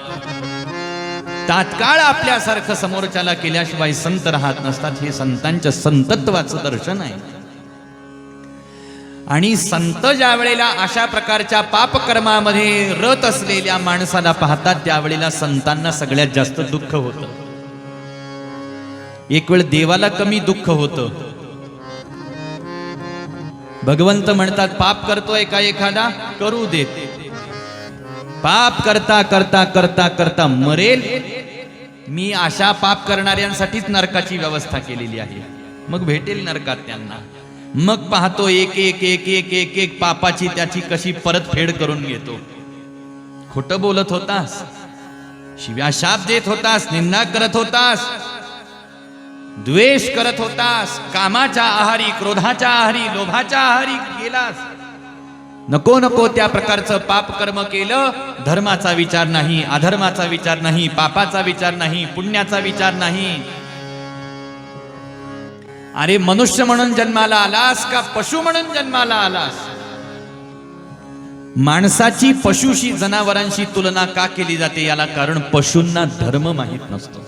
तात्काळ आपल्यासारखं समोरच्याला केल्याशिवाय संत राहत नसतात. हे संतांच्या संतत्वाचं दर्शन आहे. आणि संत ज्या वेळेला अशा प्रकारच्या पापकर्मामध्ये रत असलेल्या माणसाला पाहतात, त्यावेळेला संतांना सगळ्यात जास्त दुःख होतं. एक वेळ देवाला कमी दुःख होतं. भगवंत म्हणतात, पाप करतोय का एखादा? करू देत. पाप करता करता करता करता मरेल, मी अशा पाप करणाऱ्यांसाठीच नरकाची व्यवस्था केलेली आहे. मग भेटेल नरकात त्यांना. मग पाहतो एक एक एक एक एक एक पापाची त्याची कशी परतफेड करून घेतो. खोटं बोलत होतास, शिव्या शाप देत होतास, निंदा करत होतास, द्वेष करत होतास, कामाच्या आहारी, क्रोधाच्या आहारी, लोभाच्या आहारी गेलास. नको नको त्या प्रकारचं पाप कर्म केलं. धर्माचा विचार नाही, अधर्माचा विचार नाही, पापाचा विचार नाही, पुण्याचा विचार नाही. अरे मनुष्य म्हणून जन्माला आलास का पशु म्हणून जन्माला आलास? माणसाची पशुशी, जनावरांशी तुलना का केली जाते? याला कारण पशूंना धर्म माहित नसतो.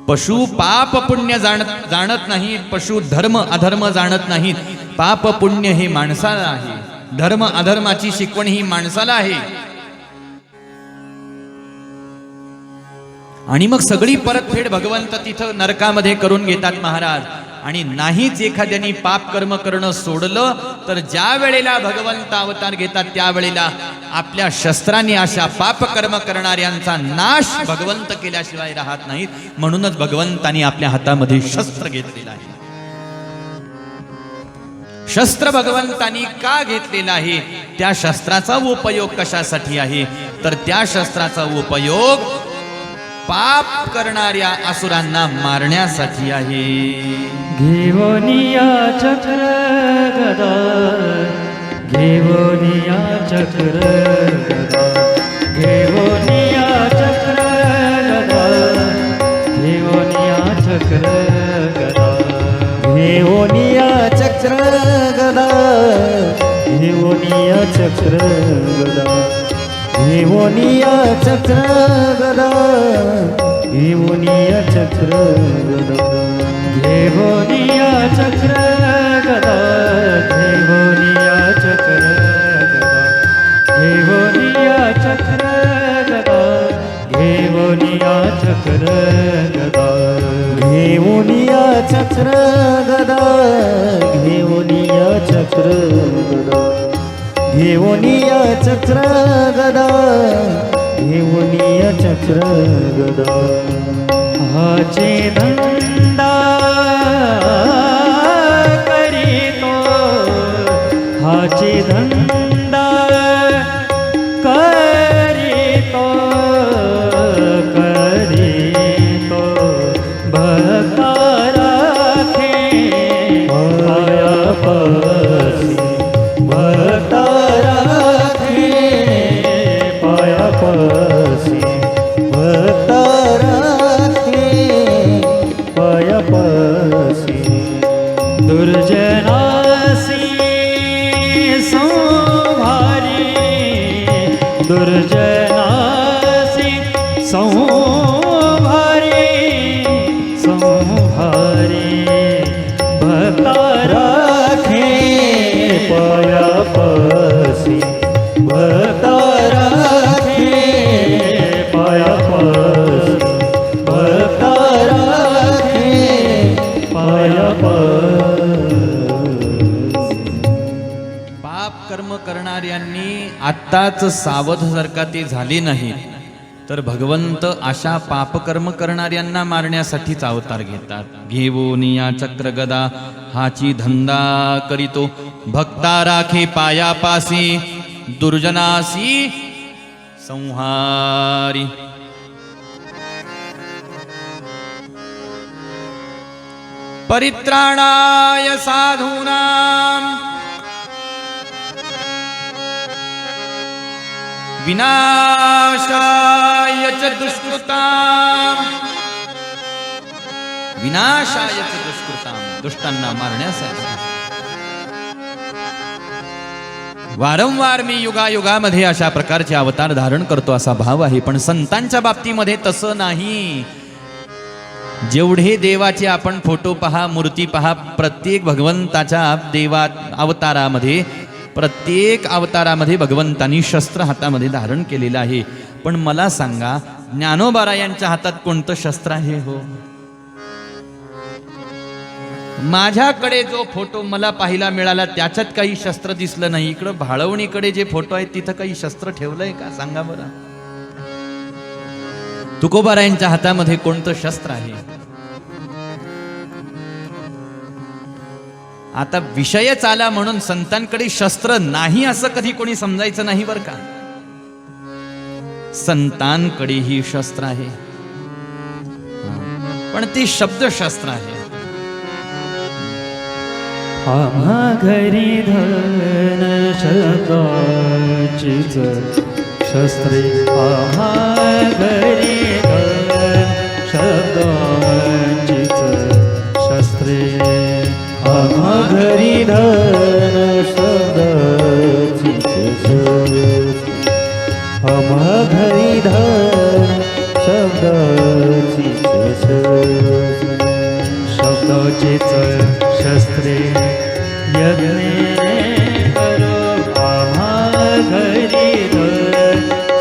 पशु पाप पुण्य जाणत नाहीत, पशु धर्म अधर्म जाणत नाहीत. पाप पुण्य हे माणसाला आहे, धर्म अधर्माची शिकवण ही माणसाला आहे. आणि मग सगळी परतफेड भगवंत तिथं नरकामध्ये करून घेतात महाराज. आणि नाहीच एखाद्याने पाप कर्म करणं सोडलं तर ज्या वेळेला भगवंत अवतार घेतात त्यावेळेला आपल्या शस्त्रांनी अशा पाप कर्म करणाऱ्यांचा नाश भगवंत केल्याशिवाय राहत नाहीत. म्हणूनच भगवंतानी आपल्या हातामध्ये शस्त्र घेतलेलं आहे. शस्त्र भगवंतानी का घेतलेला आहे? त्या शस्त्राचा उपयोग कशासाठी आहे? तर त्या शस्त्राचा उपयोग पाप करणाऱ्या असुरांना मारण्यासाठी आहे. घेवनिया चक्र गदा, घेवनिया चक्र गदा. चक्र गदा घेऊनिया चक्र गदा घेऊनिया चक्र गदा घेऊनिया चक्र गदा घेऊनिया चक्र गदा घेऊनिया चक्र गदा घेऊनिया चक्र गदा घेऊनिया चक्र गदा घेऊनिया चक्र गदा घेऊनिया चक्र गदा घेऊनिया चक्र गदा घेऊनिया चक्र गदा हाचे धंदा करीतो हाचे धंदा करीतो करीतो भक्ता राखे पायापासी भक्ता राखे पायापासी भक्ता राखे पायापासी दुर्जनासी संभारी दुर्जनासी संभारी संभारी भक्ता राखे पायापासी भक्ता राखे पायापासी भक्ता राखे पायापासी पाप कर्म करणाऱ्यांनी आत्ताच सावध जर का ते झाले नाही तर भगवंत अशा पापकर्म करणाऱ्यांना मारण्यासाठीच अवतार घेतात. घेऊनिया चक्र गदा हाची धंदा करीतो भक्ता राखे पायापासी दुर्जनासी संहारी. परित्राणाय साधूनां विनाशाय च दुष्कृतां विनाशाय च दुष्कृतां दुष्टांना मारण्यासाठी. वारंवार मी युगायुगामध्ये अशा प्रकारचे अवतार धारण करतो असा भाव आहे. पण संतांच्या बाबतीमध्ये तसं नाही. जेवढे देवाचे आपण फोटो पहा मूर्ती पहा प्रत्येक भगवंताच्या अवतारामध्ये प्रत्येक अवतारामध्ये भगवंतांनी शस्त्र हातामध्ये धारण केलेलं आहे. पण मला सांगा ज्ञानोबारायांच्या हातात कोणतं शस्त्र आहे हो? माझ्याकडे जो फोटो मला पाहायला मिळाला त्याच्यात काही शस्त्र दिसलं नाही. इकडं भाळवणीकडे जे फोटो आहेत तिथं काही शस्त्र ठेवलंय का सांगा बरं. तुकोबारायांच्या हातामध्ये कोणतं शस्त्र आहे? आता विषयच आला म्हणून संतांकडे शस्त्र नाही असं कधी कोणी समजायचं नाही बरं का. संतांकडेही शस्त्र आहे पण ते शब्दशास्त्र आहे. आम्हा घरी धन शब्दाचीच शस्त्रे आम्हा घरी धन शब्दाचीच शस्त्रे आम्हा घरी धन शब्दाचीच शस्त्रे आम्हा घरी धन शब्दाचीच शस्त्रे शब्दाचीच शस्त्रे यज्ञे करो आम्हा घरी धन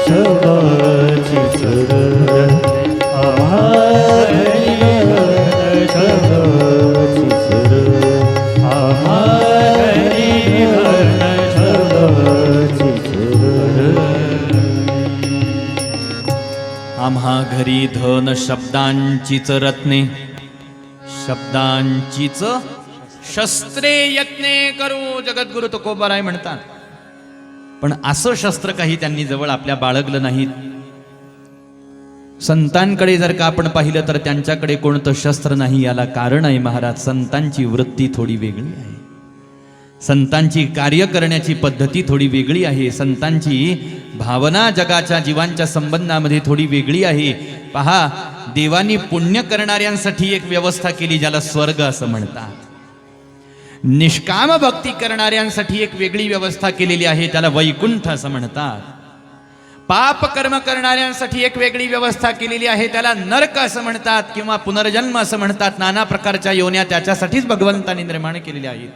शब्दाचीच आम्हा घरी धन शब्दाचीच आम्हा घरी धन शब्दाचीच आम्हा घरी धन शब्दांचीच रत्ने शब्दांचीच शस्त्रे यत्ने करू जगद्गुरु तुकोबाराय म्हणतात. पण असं शस्त्र काही त्यांनी जवळ आपल्या बाळगलं नाहीत. संतांकडे जर का आपण पाहिलं तर त्यांच्याकडे कोणतं शस्त्र नाही. याला कारण आहे महाराज संतांची वृत्ती थोडी वेगळी आहे. संतांची कार्य करण्याची पद्धती थोडी वेगळी आहे. संतांची भावना जगाच्या जीवांच्या संबंधामध्ये थोडी वेगळी आहे. पहा देवानी पुण्य करणाऱ्यांसाठी एक व्यवस्था केली ज्याला स्वर्ग असं म्हणतात. निष्काम भक्ती करणाऱ्यांसाठी एक वेगळी व्यवस्था केलेली आहे, त्याला वैकुंठ असं म्हणतात. पाप कर्म करणाऱ्यांसाठी एक वेगळी व्यवस्था केलेली आहे, त्याला नरक असं म्हणतात किंवा पुनर्जन्म असं म्हणतात. नाना प्रकारच्या योन्या त्याच्यासाठीच भगवंतांनी निर्माण केलेल्या आहेत.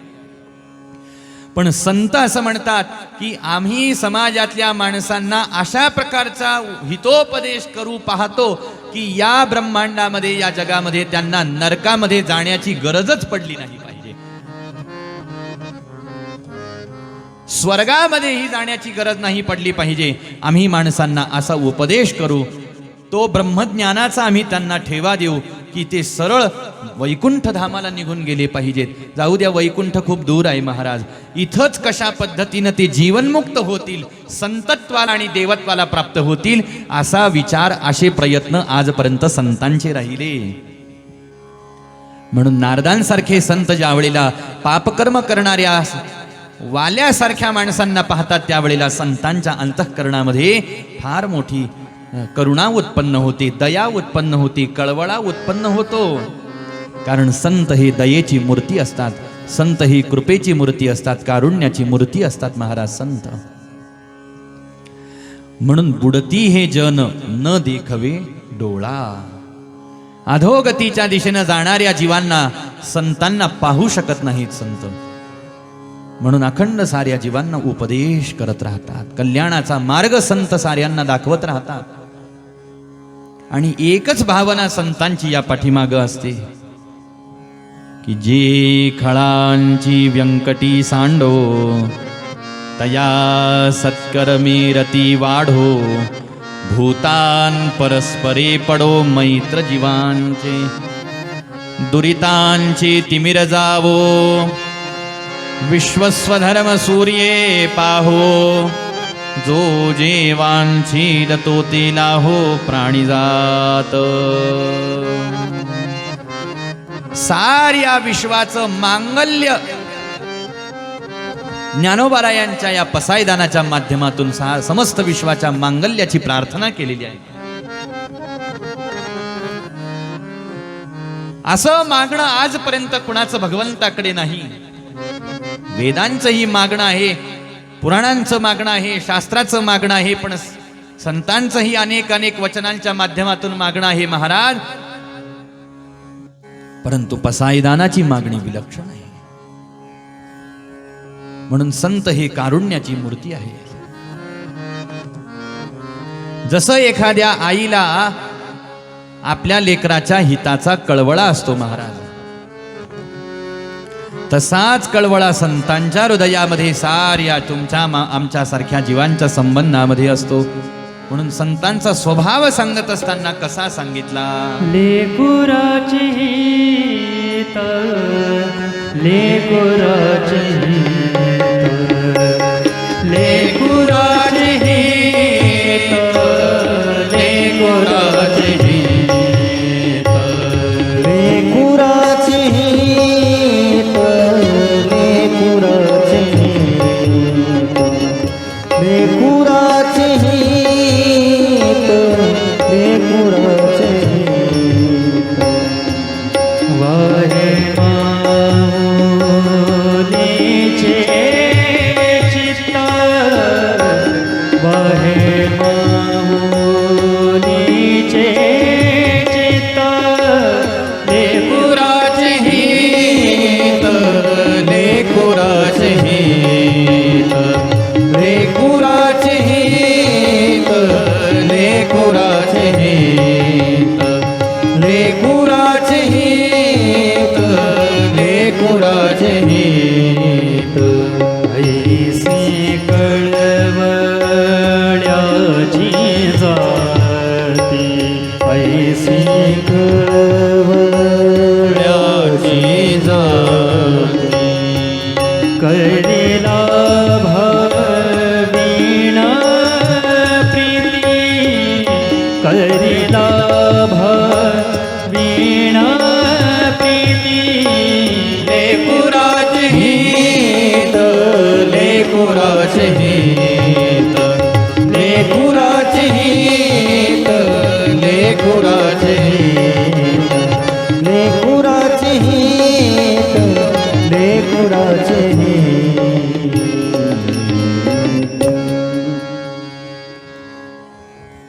पण संत असं म्हणतात की आम्ही समाजातल्या माणसांना अशा प्रकारचा हितोपदेश करू पाहतो की या ब्रह्मांडामध्ये, या जगामध्ये त्यांना नरकामध्ये जाण्याची गरजच पडली नाही पाहिजे, स्वर्गामध्येही जाण्याची गरज नाही पडली पाहिजे. आम्ही माणसांना असा उपदेश करू, तो ब्रह्मज्ञानाचा आम्ही त्यांना ठेवा देऊ की ते सरळ वैकुंठ धामाला निघून गेले पाहिजेत. जाऊ द्या, वैकुंठ खूप दूर आहे महाराज, इथंच कशा पद्धतीनं ते जीवनमुक्त होतील, संतत्वाला आणि देवत्वाला प्राप्त होतील, असा विचार, असे प्रयत्न आजपर्यंत संतांचे राहिले. म्हणून नारदांसारखे संत ज्या वेळेला पापकर्म करणाऱ्या वाल्यासारख्या माणसांना पाहतात, त्यावेळेला संतांच्या अंतःकरणामध्ये फार मोठी करुणा उत्पन्न होते, दया उत्पन्न होते, कळवळा उत्पन्न होतो. कारण संत हे दयेची मूर्ती असतात, संत ही कृपेची मूर्ती असतात, कारुण्याची मूर्ती असतात महाराज संत. म्हणून बुडती हे जन न देखवे डोळा. अधोगतीच्या दिशेनं जाणाऱ्या जीवांना, संतांना पाहू शकत नाहीत संत. म्हणून अखंड साऱ्या जीवांना उपदेश करत राहतात, कल्याणाचा मार्ग संत साऱ्यांना दाखवत राहतात. आणि एकच भावना संतांची या पाठीमाग असते की जे खळांची व्यंकटी सांडो, तया सत्कर्मी रती वाढो, भूतान परस्परे पडो मैत्र जीवांचे, दुरितांचे तिमिर जावो, विश्वस्वधर्म सूर्ये पाहो, जो जेवांची तो तिला हो प्राणीजात. साऱ्या विश्वाचं मांगल्य ज्ञानोबारायांच्या या पसायदानाच्या माध्यमातून समस्त विश्वाच्या मांगल्याची प्रार्थना केलेली आहे. असं मागणं आजपर्यंत कुणाचं भगवंताकडे नाही. वेदांचंही मागणं आहे, पुराणांचं मागणं आहे, शास्त्राचं मागणं आहे, पण संतांचंही अनेक अनेक वचनांच्या माध्यमातून मागणं आहे महाराज. परंतु पसायदानाची मागणी विलक्षण आहे. म्हणून संत हे कारुण्याची मूर्ती आहे. जसं एखाद्या आईला आपल्या लेकराच्या हिताचा कळवळा असतो महाराज, तसाच कळवळा संतांच्या हृदयामध्ये साऱ्या तुमच्या आमच्या सारख्या जीवांच्या संबंधामध्ये असतो. म्हणून संतांचा स्वभाव सांगत असताना कसा सांगितला, लेकुराचे हित, लेकुराचे हित, लेकुराचे हित, लेकुराचे हित, लेकुराचे हित, लेकुराचे हित, लेकुराचे हित, लेकुराचे हित. वाहे माऊलीचे चित्त, वाहे माऊलीचे चित्त, लेकुराचे हित, लेकुराचे हित, लेकुराचे हित, लेकुराचे हित, लेकुराचे हित, लेकुराचे हित. ऐसी कळवळ्याची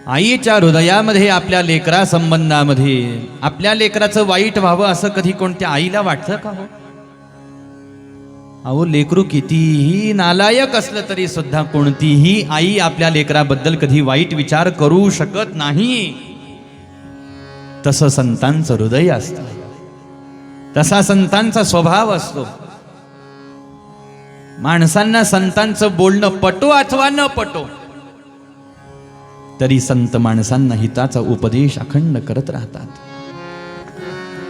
आईच्या हृदयामध्ये आपल्या लेकरा संबंधामध्ये आपल्या लेकराचं वाईट व्हावं असं कधी कोणत्या आईला वाटतं का हो? अहो लेकरू कितीही नालायक असलं तरी सुद्धा कोणतीही आई आपल्या लेकराबद्दल कधी वाईट विचार करू शकत नाही. तसं संतांचं हृदय असतं, तसा संतांचा स्वभाव असतो. माणसांना संतांचं बोलणं पटो अथवा न पटो, तरी संत माणसांना हिताचा उपदेश अखंड करत राहतात.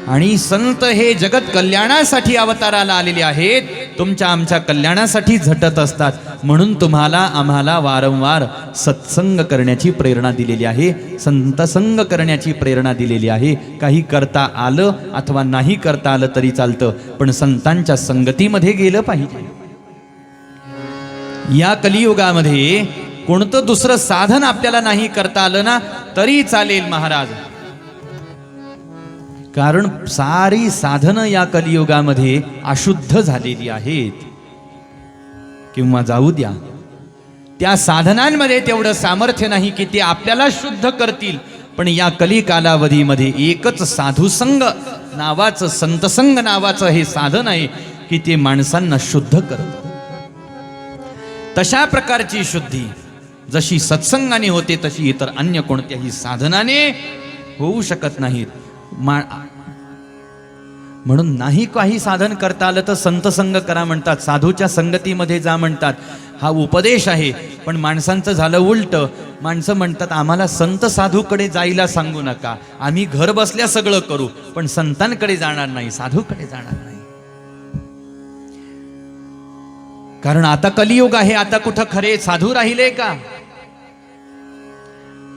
आणि संत हे जगत कल्याणासाठी अवताराला आलेले आहेत, तुमच्या आमच्या कल्याणासाठी झटत असतात. म्हणून तुम्हाला आम्हाला वारंवार सत्संग करण्याची प्रेरणा दिलेली आहे, संतसंग करण्याची प्रेरणा दिलेली आहे. काही करता आलं अथवा नाही करता आलं तरी चालतं, पण संतांच्या संगतीमध्ये गेलं पाहिजे. या कलियुगामध्ये कोणतं दुसरं साधन आपल्याला नाही करता आलं ना तरी चालेल महाराज, कारण सारी साधनं या कलियुगामध्ये अशुद्ध झालेली आहेत. किंवा जाऊ द्या, त्या साधनांमध्ये तेवढं सामर्थ्य नाही की ते आपल्याला शुद्ध करतील. पण या कली कालावधीमध्ये एकच साधुसंग नावाचं, संतसंग नावाचं हे साधन आहे की ते माणसांना शुद्ध करतं. तशा प्रकारची शुद्धी जशी सत्संगाने होते तशी इतर अन्य कोणत्याही साधनाने होऊ शकत नाहीत. म्हणून नाही काही साधन करता आलं तर संतसंग करा म्हणतात, साधूच्या संगतीमध्ये जा म्हणतात. हा उपदेश आहे. पण माणसांचं झालं उलट. माणसं म्हणतात आम्हाला संत साधूकडे जायला सांगू नका, आम्ही घर बसल्या सगळं करू, पण संतांकडे जाणार नाही, साधूकडे जाणार नाही. कारण आता कलियुग आहे, आता कुठं खरे साधू राहिले का?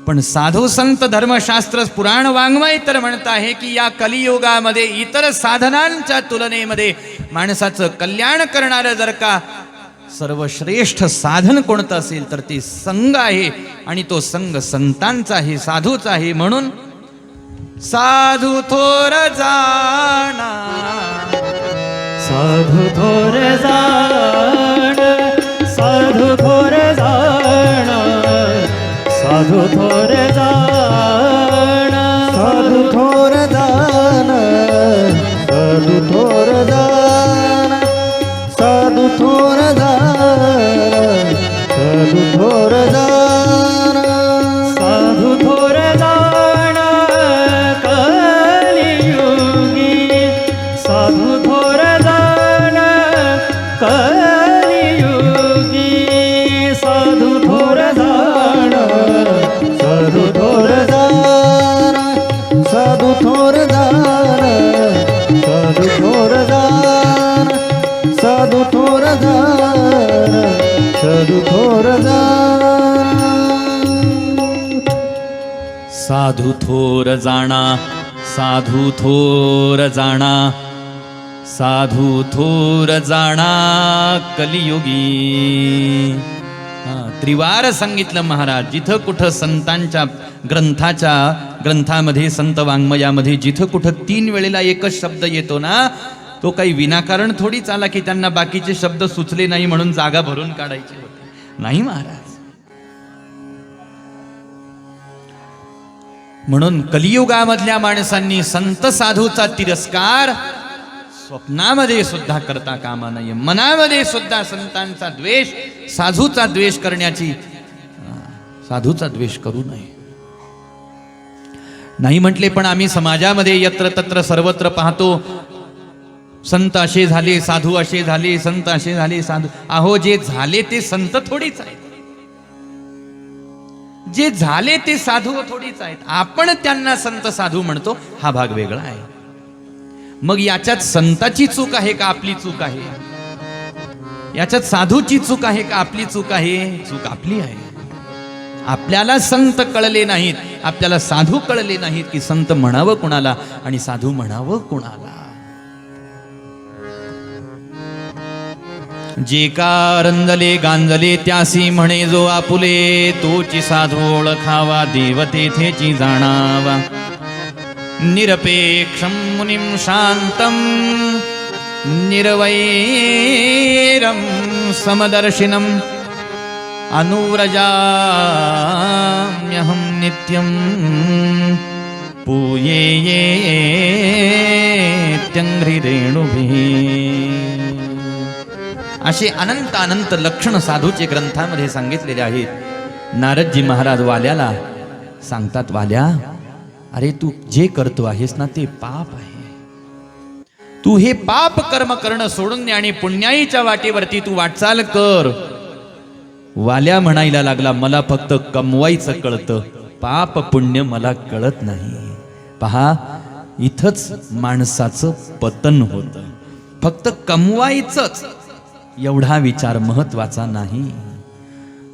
पण साधू संत धर्मशास्त्र पुराण वाङ्मय तर म्हणत आहे की या कलियुगामध्ये इतर साधनांच्या तुलनेमध्ये माणसाचं कल्याण करणारं जर का सर्वश्रेष्ठ साधन कोणतं असेल तर ते संघ आहे. आणि तो संघ संतांचा आहे, साधूचा आहे. म्हणून साधू थोर जाणा, साधू थोर जाण, साधू थोर जाण, साधू थोर जाण, साधू थोर दान, साधू थोर दान, साधू थोर दान, साधू थोर दान, साधू थोर जाण कलियुगी, साधू थोर जाण कलियुगी, साधू थोर जाण, साधू थोर दान, साधू थोर दान, साधू थोर दान, साधू थोर दान, साधू थोर दान. साधू थोर जाणा, साधू थोर जाणा, साधू थोर जाणा कलियुगी. त्रिवार सांगितलं महाराज. जिथं कुठं संतांच्या ग्रंथामध्ये, संत वाङ्मयामध्ये जिथं कुठं 3 वेळेला एकच शब्द येतो ना, तो काही विनाकारण थोडीच आला की त्यांना बाकीचे शब्द सुचले नाही म्हणून जागा भरून काढायची होती. नाही महाराज. म्हणून कलियुगामधल्या माणसांनी संत साधूचा तिरस्कार स्वप्नामध्ये सुद्धा करता कामा नये. मनामध्ये सुद्धा संतांचा द्वेष, साधूचा द्वेष करण्याची, साधूचा द्वेष करू नये. नाही म्हटले पण आम्ही समाजामध्ये यत्र तत्र सर्वत्र पाहतो, संत असे झाले, साधू असे झाले, संत असे झाले, साधू. अहो जे झाले ते संत थोडीच आहेत, जे झाले ते साधू थोडीच आहेत. आपण त्यांना संत साधू म्हणतो, हा भाग वेगळा आहे. मग याच्यात संताची चूक आहे का आपली चूक आहे? याच्यात साधूची चूक आहे का आपली चूक आहे? चूक आपली आहे. आपल्याला संत कळले नाहीत, आपल्याला साधू कळले नाहीत की संत म्हणावं कुणाला आणि साधू म्हणावं कुणाला. जे का रंजले गांजले त्यासी म्हणे जो आपुले, तोची साधू ओळखावा देव तेथेची जाणावा. निरपेक्षं मुनिं शांतं निर्वैरं समदर्शिनं अनुव्रजाम्यहं नित्यं नित्यं पूयेत्यंघ्रिरेणुभिः. असे अनंत अनंत लक्षण साधूचे ग्रंथामध्ये सांगितलेले आहेत. नारदजी महाराज वाल्याला सांगतात, वाल्या, अरे तू जे करतो आहेस ना ते पाप आहे. तू हे पाप कर्म करणं सोडून दे आणि पुण्याईच्या वाटेवरती तू वाटचाल कर. वाल्या म्हणायला लागला, मला फक्त कमवायचं कळतं, पाप पुण्य मला कळत नाही. पहा, इथंच माणसाचं पतन होतं. फक्त कमवायचंच एवढा विचार महत्वाचा नाही.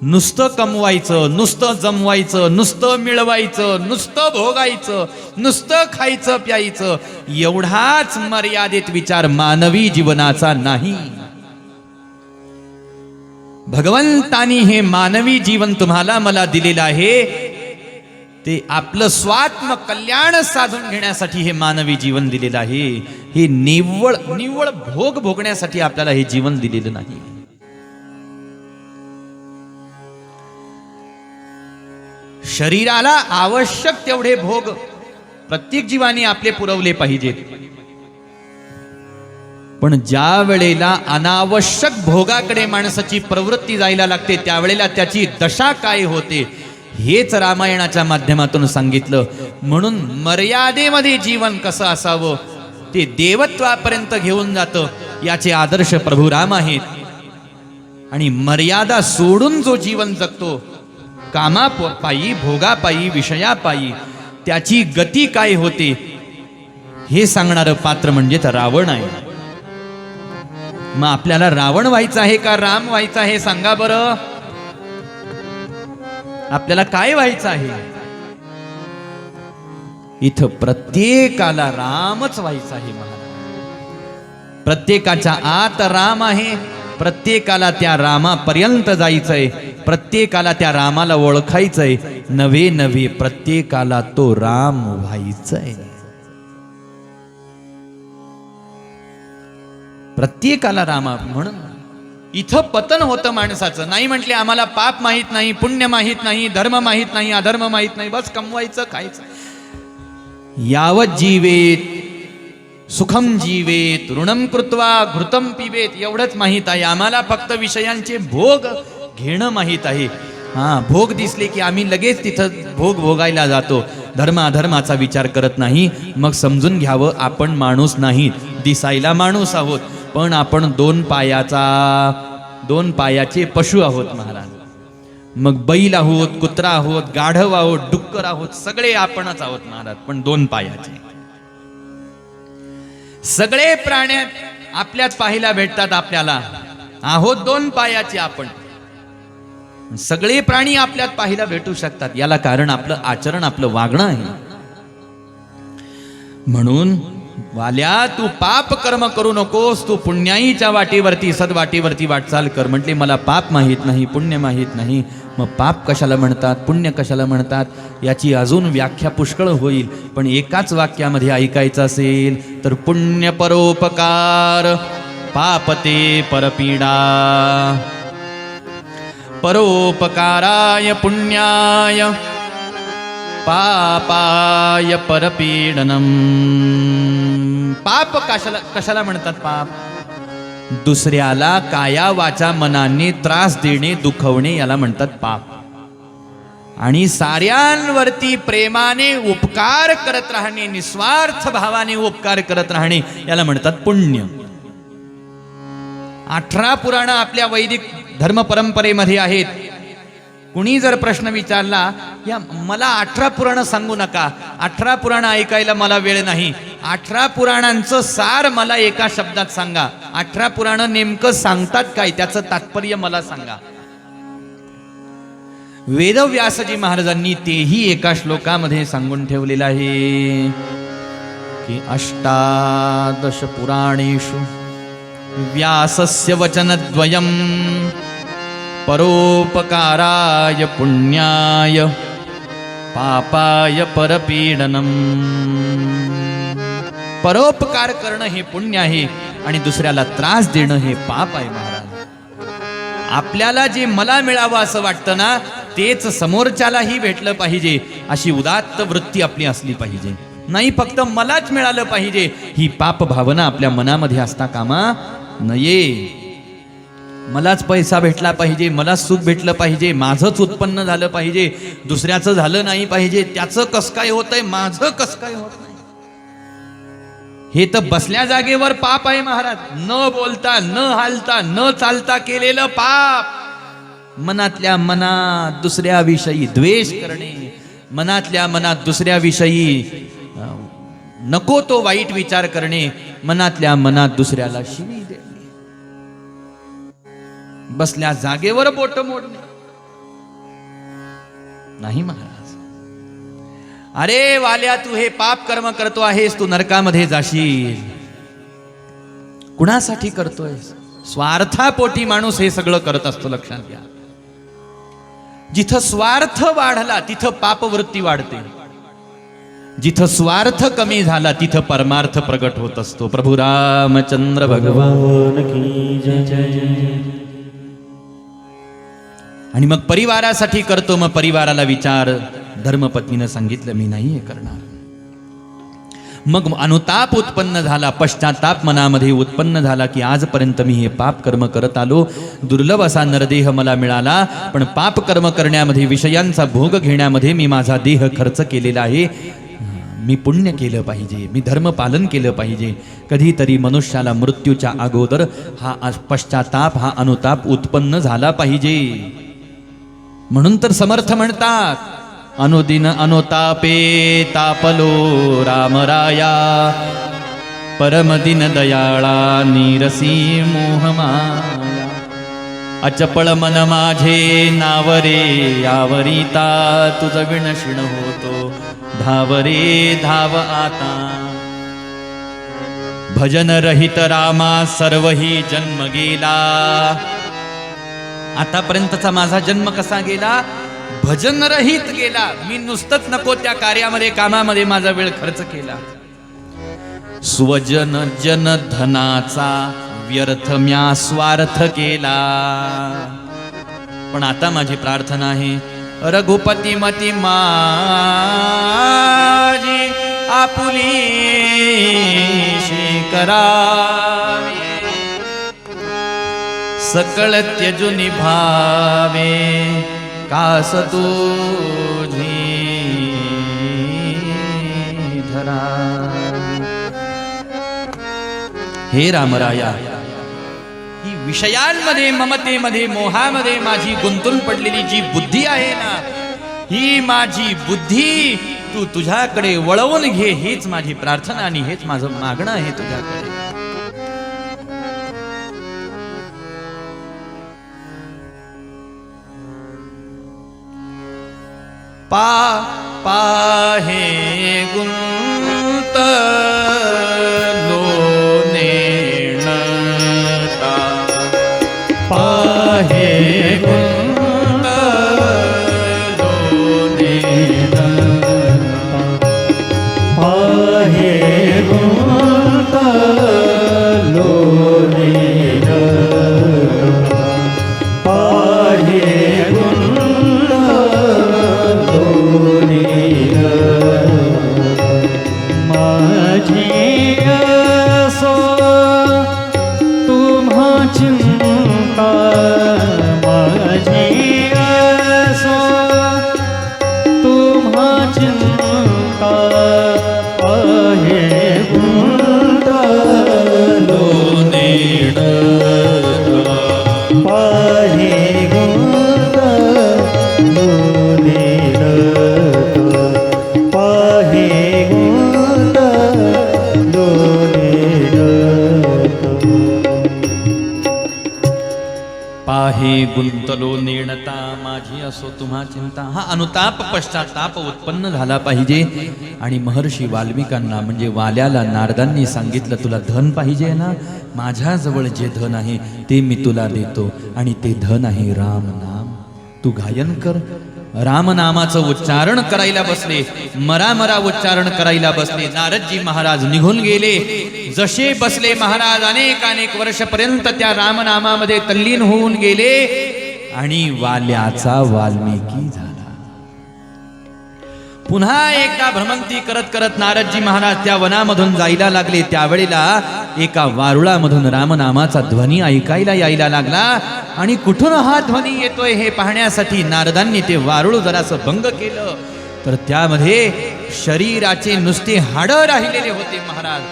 नुसतं कमवायचं, नुसतं जमवायचं, नुसतं मिळवायचं, नुसतं भोगायचं, नुसतं खायचं प्यायचं, एवढाच मर्यादित विचार मानवी जीवनाचा नाही. भगवंतानी हे मानवी जीवन तुम्हाला मला दिलेलं आहे, ते आपलं स्वात्म कल्याण साधून घेण्यासाठी हे मानवी जीवन दिलेलं आहे. हे निव्वळ निव्वळ भोग भोगण्यासाठी आपल्याला हे जीवन दिलेलं नाही. शरीराला आवश्यक तेवढे भोग प्रत्येक जीवाने आपले पुरवले पाहिजेत, पण ज्या वेळेला अनावश्यक भोगाकडे माणसाची प्रवृत्ती जायला लागते त्यावेळेला त्याची दशा काय होते हेच रामायणाच्या माध्यमातून सांगितलं. म्हणून मर्यादेमध्ये जीवन कसं असावं ते देवत्वापर्यंत घेऊन जातं. याचे आदर्श प्रभू राम आहेत. आणि मर्यादा सोडून जो जीवन जगतो, कामापायी, भोगापायी, विषयापायी, त्याची गती काय होते हे सांगणारं पात्र म्हणजेच रावण आहे. मग आपल्याला रावण व्हायचं आहे का राम व्हायचं आहे सांगा बरं. आपल्याला काय व्हायचं आहे? इथं प्रत्येकाला रामच व्हायचं आहे महाराज. प्रत्येकाच्या आत राम आहे, प्रत्येकाला त्या रामापर्यंत जायचंय, प्रत्येकाला त्या रामाला ओळखायचंय, नवे नवे प्रत्येकाला तो राम व्हायचंय. प्रत्येकाला रामा. म्हणून इथं पतन होतं माणसाचं. नाही म्हटले आम्हाला पाप माहित नाही, पुण्य माहित नाही, धर्म माहित नाही, अधर्म माहित नाही, बस कमवायचं खायचं. यावत जीवेत सुखम जीवेत ऋणम कृत्वा घृतम पिबेत, एवढंच माहित आहे आम्हाला. फक्त विषयांचे भोग घेणं माहित आहे. भोग दिसले की आम्ही लगेच तिथं भोग भोगायला जातो. धर्म अधर्माचा विचार करत नाही. मग समजून घ्यावं, आपण माणूस नाही. दिसायला माणूस आहोत, पण आपण दोन पायाचे पशु आहोत महाराज. मग बैल आहोत, कुत्रा आहोत, गाढव आहोत, डुक्कर आहोत, सगळे आपणच आहोत महाराज, पण दोन पायाचे. सगळे प्राणी आपल्यात पाहायला भेटतात आपल्याला. आहोत दोन पायाचे आपण. सगळे प्राणी आपल्यात पाहायला भेटू शकतात. याला कारण आपलं आचरण, आपलं वागणं आहे. म्हणून वाल्या, तू पाप कर्म करू नकोस, तू पुण्याईच्या वाटेवरती, सदवाटेवरती वाटचाल कर. म्हटले मला पाप माहित नाही, पुण्य माहित नाही. मग पाप कशाला म्हणतात, पुण्य कशाला म्हणतात, याची अजून व्याख्या पुष्कळ होईल. पण एकाच वाक्यामध्ये ऐकायचं असेल तर पुण्य परोपकार, पाप ते परपीडा. परोपकाराय पुण्याय पापाय परपीडनम. पाप कशाला म्हणतात? पाप दुसऱ्याला काया वाचा मनाने त्रास देणे, दुखवणे, याला म्हणतात पाप. आणि साऱ्यांवरती प्रेमाने उपकार करत राहणे, निस्वार्थ भावाने उपकार करत राहणे, याला म्हणतात पुण्य. 18 पुराणं आपल्या वैदिक धर्म परंपरेमध्ये आहेत. कुणी जर प्रश्न विचारला, या मला 18 पुराणं सांगू नका, 18 पुराणं ऐकायला मला वेळ नाही, 18 पुराणांचं सार मला एका शब्दात सांगा. 18 पुराणं नेमकं सांगतात काय, त्याचं तात्पर्य मला सांगा. वेदव्यासजी महाराजांनी तेही एका श्लोकामध्ये सांगून ठेवलेलं आहे की 18 पुराणेषु व्यासस्य वचनद्वयम् परोपकाराय पुण्याय पापाय परपीडनम. परोपकार करणं हे पुण्य आहे आणि दुसऱ्याला त्रास देणं हे पाप आहे महाराज. आपल्याला जे मला मिळावं असं वाटतं ना, तेच समोरच्यालाही भेटलं पाहिजे अशी उदात्त वृत्ती आपली असली पाहिजे. नाही फक्त मलाच मिळालं पाहिजे ही पाप भावना आपल्या मनामध्ये असता कामा नये. मलाच पैसा भेटला पाहिजे, मलाच सुख भेटलं पाहिजे, माझंच उत्पन्न झालं पाहिजे, दुसऱ्याचं झालं नाही पाहिजे, त्याचं कस काय होतंय, माझं कस काय होत नाही. हे तर बसल्या जागेवर पाप आहे महाराज. न बोलता, न हालता, न चालता केलेलं पाप. मनातल्या मनात दुसऱ्याविषयी द्वेष करणे, मनातल्या मनात दुसऱ्याविषयी नको तो वाईट विचार करणे, मनातल्या मनात दुसऱ्याला शिवी देणे, बसल्या जागेवर बोट मोडणे नाही महाराज. अरे वाल्या, तू हे पाप कर्म करतो आहेस, तू नरकामध्ये जाशील. कुणासाठी करतोयस? स्वार्थापोटी माणूस हे सगळं करत असतो, लक्षात घ्या. जिथं स्वार्थ वाढला तिथं पापवृत्ती वाढते, जिथं स्वार्थ कमी झाला तिथं परमार्थ प्रगट होत असतो. प्रभू रामचंद्र भगवान की जय जय. आणि मग परिवारासाठी करतो, मग परिवाराला विचार, धर्मपत्नीनं सांगितलं मी नाही हे करणार. मग अनुताप उत्पन्न झाला, पश्चाताप मनामध्ये उत्पन्न झाला की आजपर्यंत मी हे पाप कर्म करत आलो, दुर्लभ असा नरदेह मला मिळाला, पण पाप कर्म करण्यामध्ये, विषयांचा भोग घेण्यामध्ये मी माझा देह खर्च केलेला आहे. मी पुण्य केलं पाहिजे, मी धर्म पालन केलं पाहिजे. कधीतरी मनुष्याला मृत्यूच्या अगोदर हा पश्चाताप, हा अनुताप उत्पन्न झाला पाहिजे. म्हणून तर समर्थ म्हणतात, अनुदिन अनुतापे तापलो रामराया, परमदिन दयाळा नीरसी मोहमाया. अचपळ मन माझे नावरे आवरिता, तुझ विणशिण होतो धावरे धाव आता. भजन रहित रामा सर्वही जन्म गेला. आतापर्यंतचा माझा जन्म कसा गेला? भजन रहित गेला. मी नुसतंच नको त्या कार्यामध्ये, कामामध्ये माझा वेळ खर्च केला. स्वजन जन धनाचा व्यर्थ म्या स्वार्थ केला. पण आता माझी प्रार्थना आहे, रघुपती मती माझी आपुलीशी करावी, सकळ त्यजून भावे कास तुझी धरा. हे रामराया, ही विषयांमध्ये, ममतेमध्ये, मोहामध्ये माझी गुंतून पडलेली जी बुद्धी आहे ना, ही माझी बुद्धी तू तुझ्याकडे वळवून घे. हीच माझी प्रार्थना आणि हेच माझं मागणं आहे तुझ्याकडे. पाहे गुंतलो नेणता, पाहे गुंतलो नेणता, पाहे गुंतलो नेणता, पाहे माझी असो तुम्हा चिंता, माझी असो तुम्हा चिंता. आहे गुंतलो नेणता, पाहे गुंतलो नेणता, पाहे गुंतलो नेणता. पाहे गुंतलो नेणता, माझी असो तुम्हा चिंता. हा अनुताप, पश्चाताप उत्पन्न झाला पाहिजे. आणि महर्षी वाल्मिकांना म्हणजे वाल्याला नारदांनी सांगितलं, तुला धन पाहिजे ना, माझ्याजवळ जे धन आहे ते मी तुला देतो, आणि ते धन आहे राम नाम. तू गायन कर. रामनामाचं उच्चारण करायला बसले, मरा उच्चारण करायला बसले. नारदजी महाराज निघून गेले. जसे बसले महाराज अनेक वर्षपर्यंत त्या रामनामामध्ये तल्लीन होऊन गेले. आणि वाल्याचा वाल्मिकी झाला. पुन्हा एकदा भ्रमंती करत करत नारदजी महाराज त्या वनामधून जायला लागले. त्यावेळेला एका वारुळामधून रामनामाचा ध्वनी ऐकायला यायला लागला. आणि कुठून हा ध्वनी येतोय हे पाहण्यासाठी नारदांनी ते वारुळ जरासं भंग केलं, तर त्यामध्ये शरीराचे नुसते हाडं राहिलेले होते महाराज.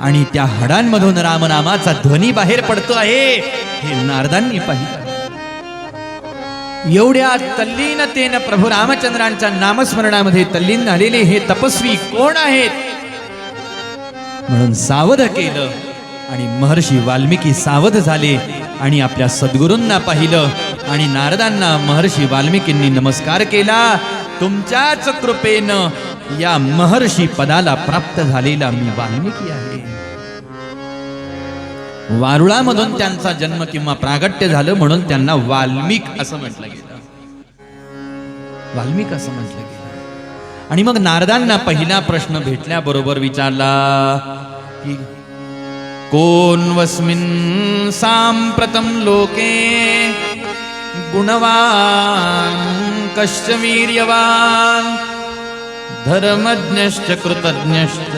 आणि त्या हाडांमधून रामनामाचा ध्वनी बाहेर पडतो आहे हे नारदांनी पाहिलं. एवढ्या तल्लीनतेनं प्रभू रामचंद्रांच्या नामस्मरणामध्ये तल्लीन झालेले हे तपस्वी कोण आहेत म्हणून सावध केलं. आणि महर्षी वाल्मिकी सावध झाले आणि आपल्या सद्गुरूंना पाहिलं. आणि नारदांना महर्षी वाल्मिकींनी नमस्कार केला. तुमच्याच कृपेनं या महर्षी पदाला प्राप्त झालेला मी वाल्मिकी आहे. वारुळामधून त्यांचा जन्म किंवा प्रागट्य झालं म्हणून त्यांना वाल्मिक असं म्हटलं गेलं. वाल्मिक असं म्हटलं गेलं. आणि मग नारदांना पहिला प्रश्न भेटल्याबरोबर विचारला की कोण वस्मिन् सांप्रतं लोके गुणवान कश्च वीर्यवान धर्मज्ञश्च कृतज्ञश्च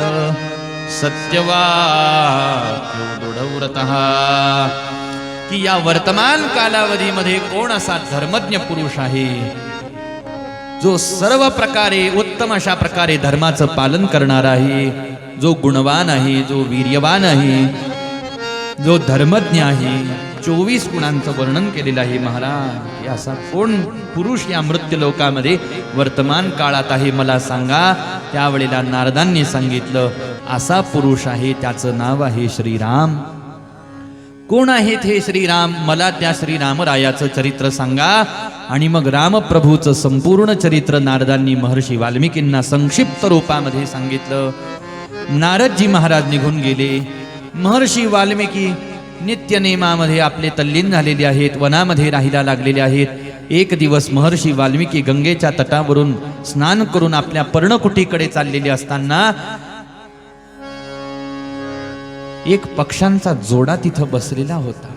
सत्यवाक्यो दृढव्रतः. की या वर्तमान कालावधीमध्ये कोण असा धर्मज्ञ पुरुष आहे जो सर्व प्रकारे उत्तम अशा प्रकारे धर्माचं पालन करणार आहे, जो गुणवान आहे, जो वीर्यवान आहे, जो धर्मज्ञ आहे. 24 गुणांचं वर्णन केलेलं आहे महाराज. असा कोण पुरुष या मृत्यू लोकामध्ये वर्तमान काळात आहे मला सांगा. त्यावेळेला नारदांनी सांगितलं असा पुरुष आहे, त्याचं नाव आहे श्रीराम. कोण आहेत हे श्रीराम? मला त्या श्रीरामरायाचं चरित्र सांगा. आणि मग रामप्रभूचं संपूर्ण चरित्र नारदांनी महर्षी वाल्मिकींना संक्षिप्त रूपामध्ये सांगितलं. नारदजी महाराज निघून गेले. महर्षी वाल्मिकी नित्यनेमामध्ये आपले तल्लीन झालेले आहेत, वनामध्ये राहायला लागलेले आहेत. एक दिवस महर्षी वाल्मिकी गंगेच्या तटावरून स्नान करून आपल्या पर्णकुटीकडे चाललेले असताना एक पक्ष्यांचा जोडा तिथं बसलेला होता.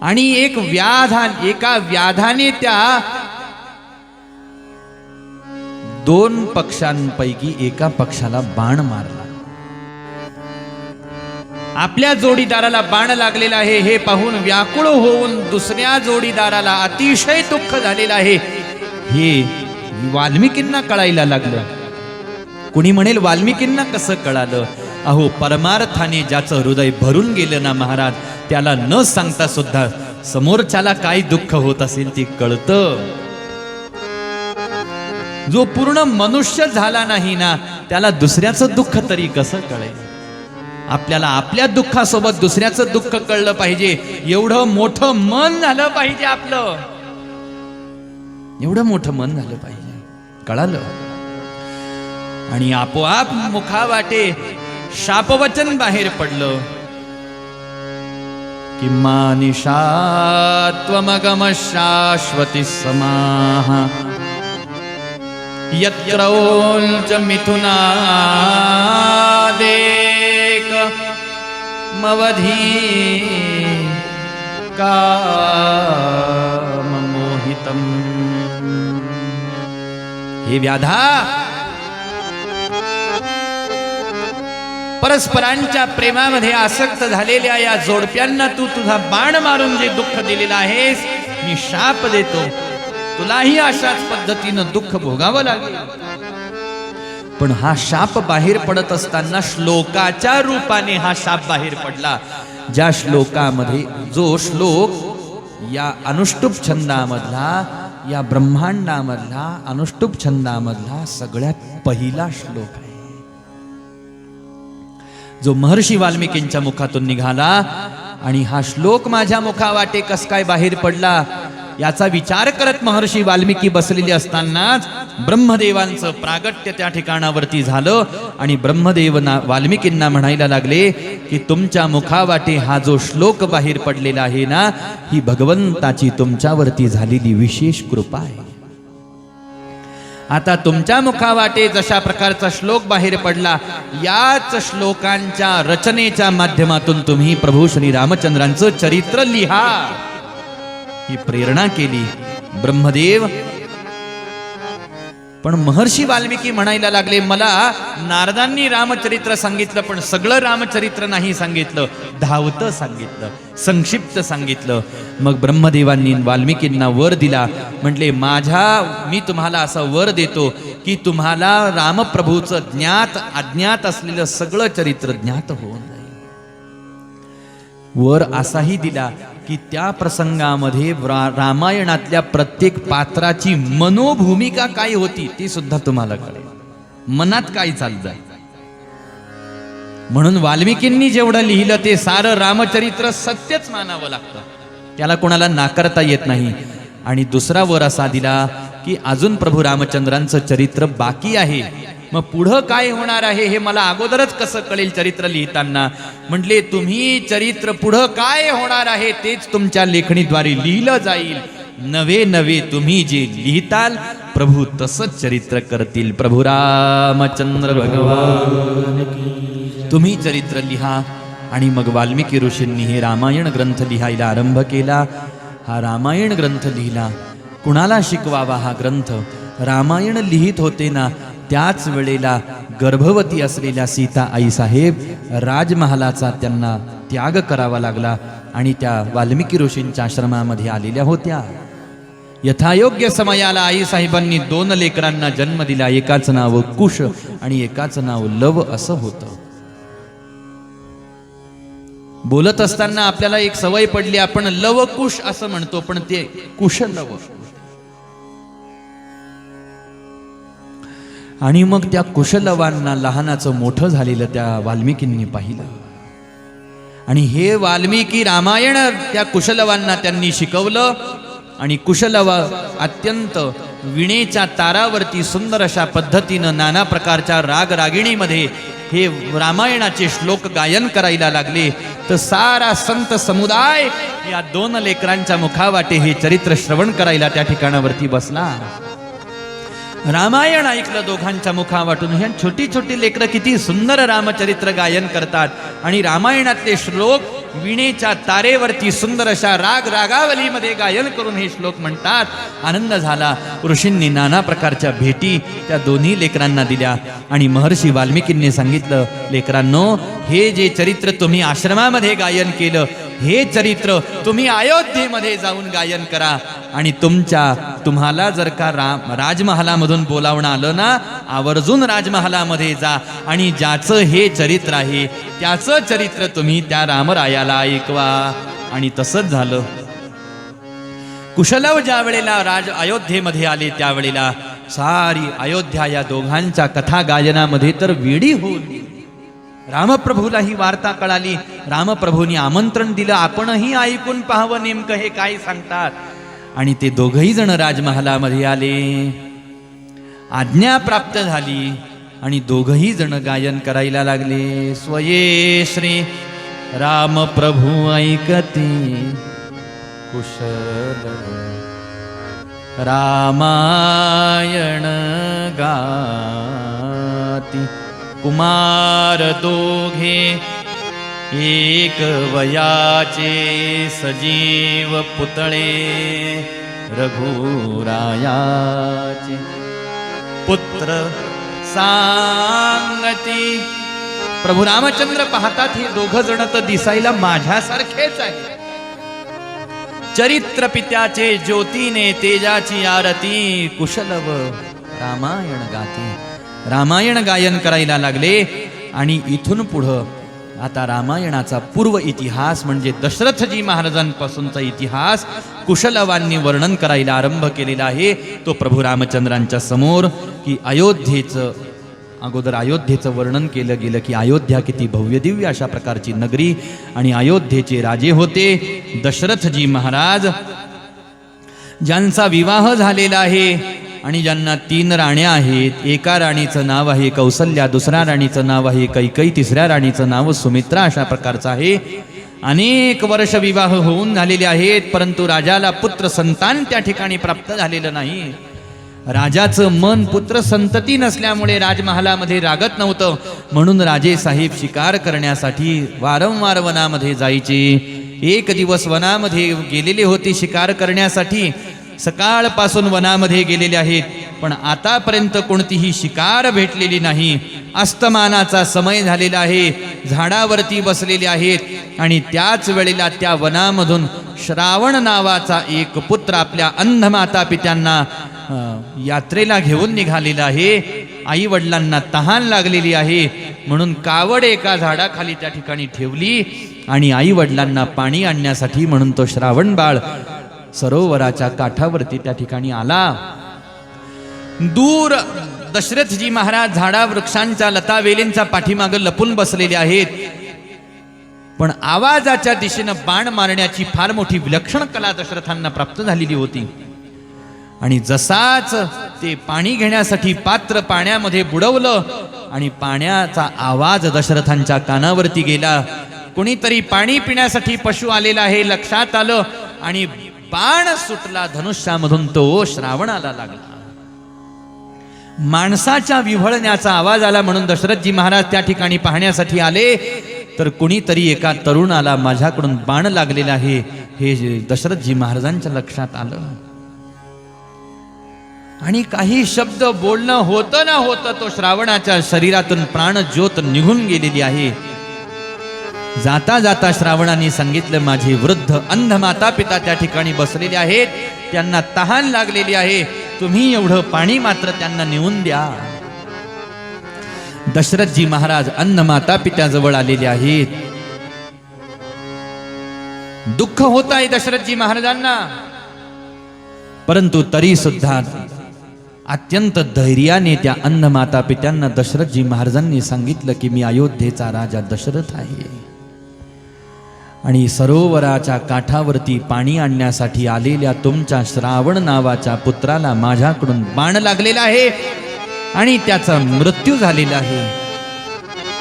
आणि एका व्याधाने त्या 2 पक्ष्यांपैकी एका पक्षाला बाण मारला. आपल्या जोडीदाराला बाण लागलेला आहे हे पाहून व्याकुळ होऊन दुसऱ्या जोडीदाराला अतिशय दुःख झालेलं आहे हे वाल्मिकींना कळायला लागलं. कुणी म्हणेल वाल्मिकींना कसं कळालं? अहो, परमार्थाने ज्याचं हृदय भरून गेलं ना महाराज, त्याला न सांगता सुद्धा समोरच्याला काय दुःख होत असेल ते कळतं. जो पूर्ण मनुष्य झाला नाही ना त्याला दुसऱ्याचं दुःख तरी कसं कळेल? आपल्याला आपल्या दुःखासोबत दुसऱ्याचं दुःख कळलं पाहिजे. एवढं मोठं मन झालं पाहिजे आपलं, एवढं मोठं मन झालं पाहिजे. कळालं? आणि आपोआप मुखावाटे शापवचन बाहेर पडलं की मानिषा त्वमगम शाश्वती समाः यत्रौंच मिथुनादेक मवधी काममोहितम्. हे व्याधा, परस्परांच्या प्रेमामध्ये आसक्त झालेल्या या जोडप्यांना तू तुझा बाण मारून जे दुःख दिलेलं आहेस, मी शाप देतो. तुलाही अशाच पद्धतीनं दुःख भोगावं लागेल. पण हा शाप बाहेर पडत असताना श्लोकाच्या रूपाने हा शाप बाहेर पडला. ज्या श्लोकामध्ये, जो श्लोक या अनुष्टुप छंदामधला, या ब्रह्मांडामधला अनुष्टुप छंदामधला सगळ्यात पहिला श्लोक आहे, जो महर्षी वाल्मिकींच्या मुखातून निघाला. आणि हा श्लोक माझ्या मुखावाटे कस काय बाहेर पडला याचा विचार करत महर्षी वाल्मिकी बसलेले असतानाच ब्रह्मदेवांचं प्रागट्य त्या ठिकाणावरती झालं. आणि ब्रह्मदेव वाल्मिकींना म्हणायला लागले की तुमच्या मुखावाटे हा जो श्लोक बाहेर पडलेला आहे ना, ही भगवंताची तुमच्यावरती झालेली विशेष कृपा आहे. आता तुमच्या मुखावाटे जशा प्रकारचा श्लोक बाहेर पडला, याच श्लोकांच्या रचनेच्या माध्यमातून तुम्ही प्रभू श्री रामचंद्रांचं चरित्र लिहा. ही प्रेरणा केली ब्रह्मदेव. पण महर्षी वाल्मिकी म्हणायला लागले, मला नारदांनी रामचरित्र सांगितलं, पण सगळं रामचरित्र नाही सांगितलं, धावतं सांगितलं, संक्षिप्त सांगितलं. मग ब्रह्मदेवांनी वाल्मिकींना वर दिला. म्हटले, मी तुम्हाला असा वर देतो की तुम्हाला रामप्रभूचं ज्ञात अज्ञात असलेलं सगळं चरित्र ज्ञात होऊन जाईल. वर असाही दिला की त्या प्रसंगामध्ये रामायणातल्या प्रत्येक पात्राची मनोभूमिका काय होती ती सुद्धा तुम्हाला कळेल, मनात काय चाललंय. म्हणून वाल्मिकींनी जेवढं लिहिलं ते सारं रामचरित्र सत्यच मानावं लागतं, त्याला कोणाला नाकारता येत नाही. आणि दुसरा वर असा दिला की अजून प्रभू रामचंद्रांचं चरित्र बाकी आहे, मग पुढं काय होणार आहे हे मला अगोदरच कसं कळेल चरित्र लिहिताना. म्हटले, तुम्ही चरित्र पुढं काय होणार आहे तेच तुमच्या लेखणीद्वारे लिहिलं जाईल. नवे नवे तुम्ही जे लिहिताल प्रभू तसंच चरित्र करतील. प्रभू रामचंद्र भगवान तुम्ही चरित्र लिहा. आणि मग वाल्मिकी ऋषींनी हे रामायण ग्रंथ लिहायला आरंभ केला. हा रामायण ग्रंथ लिहिला. कुणाला शिकवावा हा ग्रंथ? रामायण लिहित होते ना त्याच वेळेला गर्भवती असलेल्या सीता आईसाहेब राजमहालाचा त्यांना त्याग करावा लागला आणि त्या वाल्मिकी ऋषींच्या आश्रमामध्ये आलेल्या होत्या. यथायोग्य समयाला आईसाहेबांनी 2 लेकरांना जन्म दिला. एकाचं नाव कुश आणि एकाचं नाव लव असं होतं. बोलत असताना आपल्याला एक सवय पडली, आपण लवकुश असं म्हणतो, पण ते कुशलव. आणि मग त्या कुशलवांना लहानाचं मोठं झालेलं त्या वाल्मिकींनी पाहिलं. आणि हे वाल्मिकी रामायण त्या कुशलवांना त्यांनी शिकवलं. आणि कुशलव अत्यंत विणेच्या तारावरती सुंदर अशा पद्धतीनं नाना प्रकारच्या राग रागिणीमध्ये हे रामायणाचे श्लोक गायन करायला लागले. तर सारा संत समुदाय या 2 लेकरांच्या मुखावाटे हे चरित्र श्रवण करायला त्या ठिकाणावरती बसला. रामायण ऐकलं दोघांच्या मुखावाटून. ह्या छोटी छोटी लेकरं किती सुंदर रामचरित्र गायन करतात. आणि रामायणातले श्लोक विणेच्या तारेवरती सुंदर अशा राग रागावलीमध्ये गायन करून हे श्लोक म्हणतात. आनंद झाला. ऋषींनी नाना प्रकारच्या भेटी त्या दोन्ही लेकरांना दिल्या. आणि महर्षी वाल्मिकींनी सांगितलं, लेकरांनो, हे जे चरित्र तुम्ही आश्रमामध्ये गायन केलं हे चरित्र तुम्ही अयोध्येमध्ये जाऊन गायन करा. आणि तुम्हाला जर का राजमहालामधून बोलावणं आलं ना, आवर्जून राजमहालामध्ये जा आणि ज्याचं हे चरित्र आहे त्याचं चरित्र तुम्ही त्या रामरायाला ऐकवा. आणि तसंच झालं. कुशलव ज्या वेळेला अयोध्येमध्ये आले त्यावेळेला सारी अयोध्या या दोघांच्या कथा गायनामध्ये तर वेडी होऊन. रामप्रभूला ही वार्ता कळाली. रामप्रभूंनी आमंत्रण दिलं, आपणही ऐकून पाहावं नेमकं हे काय सांगतात. आणि ते दोघही जण राजमहालामध्ये आले. आज्ञा प्राप्त झाली आणि दोघही जण गायन करायला लागले. स्वये श्री रामप्रभू ऐकते कुशल रामायण गाती. कुमार दोघे एक वयाचे सजीव पुतळे रघुरायाचे. पुत्र सांगती. प्रभू रामचंद्र पाहतात हे दोघं जण तर दिसायला माझ्यासारखेच आहे. चरित्र पित्याचे ज्योतीने तेजाची आरती. कुशलव रामायण गाती. रामायण गायन करायला लागले. आणि इथून पुढं आता रामायणाचा पूर्व इतिहास म्हणजे दशरथजी महाराजांपासूनचा इतिहास कुशलवांनी वर्णन करायला आरंभ केलेला आहे. तो प्रभू रामचंद्रांच्या समोर की अगोदर अयोध्येचं वर्णन केलं गेलं की अयोध्या किती भव्य दिव्य अशा प्रकारची नगरी. आणि अयोध्येचे राजे होते दशरथजी महाराज, ज्यांचा विवाह झालेला आहे आणि ज्यांना 3 राण्या आहेत. एका राणीचं नाव आहे कौसल्या, दुसऱ्या राणीचं नाव आहे कैकई, तिसऱ्या राणीचं नाव सुमित्रा अशा प्रकारचं आहे. अनेक वर्ष विवाह होऊन झालेले आहेत, परंतु राजाला पुत्र संतान त्या ठिकाणी प्राप्त झालेलं नाही. राजाचं मन पुत्र संतती नसल्यामुळे राजमहालामध्ये रागत नव्हतं. म्हणून राजे साहेब शिकार करण्यासाठी वारंवार वनामध्ये जायचे. एक दिवस वनामध्ये गेलेले होते शिकार करण्यासाठी. सकाळपासून वनामध्ये गेलेले आहेत, पण आतापर्यंत कोणतीही शिकार भेटलेली नाही. अस्तमानाचा समय झालेला आहे, झाडावरती बसलेले आहेत आणि त्याच वेळेला त्या वनामधून श्रावण नावाचा एक पुत्र आपल्या अंध माता पित्यांना यात्रेला घेऊन निघालेला आहे. आई वडिलांना तहान लागलेली आहे म्हणून कावड एका झाडाखाली त्या ठिकाणी ठेवली आणि आई वडिलांना पाणी आणण्यासाठी म्हणून तो श्रावण बाळ सरोवराच्या काठावरती त्या ठिकाणी आला. दूर दशरथजी महाराज झाडा वृक्षांच्या लता वेलींच्या पाठीमागे लपून बसलेले आहेत, पण आवाजाच्या दिशेनं बाण मारण्याची फार मोठी विलक्षण कला दशरथांना प्राप्त झालेली होती. आणि जसाच ते पाणी घेण्यासाठी पात्र पाण्यामध्ये बुडवलं आणि पाण्याचा आवाज दशरथांच्या कानावरती गेला. कोणीतरी पाणी पिण्यासाठी पशु आलेला आहे लक्षात आलं आणि बाण सुटला धनुष्यामधून, तो श्रावणाला लागला. माणसाच्या विव्हळण्याचा आवाज आला म्हणून दशरथजी महाराज त्या ठिकाणी पाहण्यासाठी आले, तर कुणीतरी एका तरुणाला माझ्याकडून बाण लागलेला आहे हे दशरथजी महाराजांच्या लक्षात आलं. आणि काही शब्द बोलणं होतं ना होतं तो श्रावणाच्या शरीरातून प्राण ज्योत निघून गेलेली आहे. जाता जाता श्रावणाने सांगितलं, माझे वृद्ध अंध माता पिता त्या ठिकाणी बसलेले आहेत, त्यांना तहान लागलेली आहे, तुम्ही एवढं पाणी मात्र त्यांना नेऊन द्या. दशरथजी महाराज अंध माता पित्याजवळ आलेले आहेत. दुःख होत आहे दशरथजी महाराजांना, परंतु तरी सुद्धा अत्यंत धैर्याने त्या अंध माता पित्यांना दशरथजी महाराजांनी सांगितलं की मी अयोध्येचा राजा दशरथ आहे आणि सरोवराच्या काठावरती पाणी आणण्यासाठी आलेल्या तुमच्या श्रावण नावाच्या पुत्राला माझ्याकडून बाण लागलेला आहे आणि त्याचा मृत्यू झालेला आहे.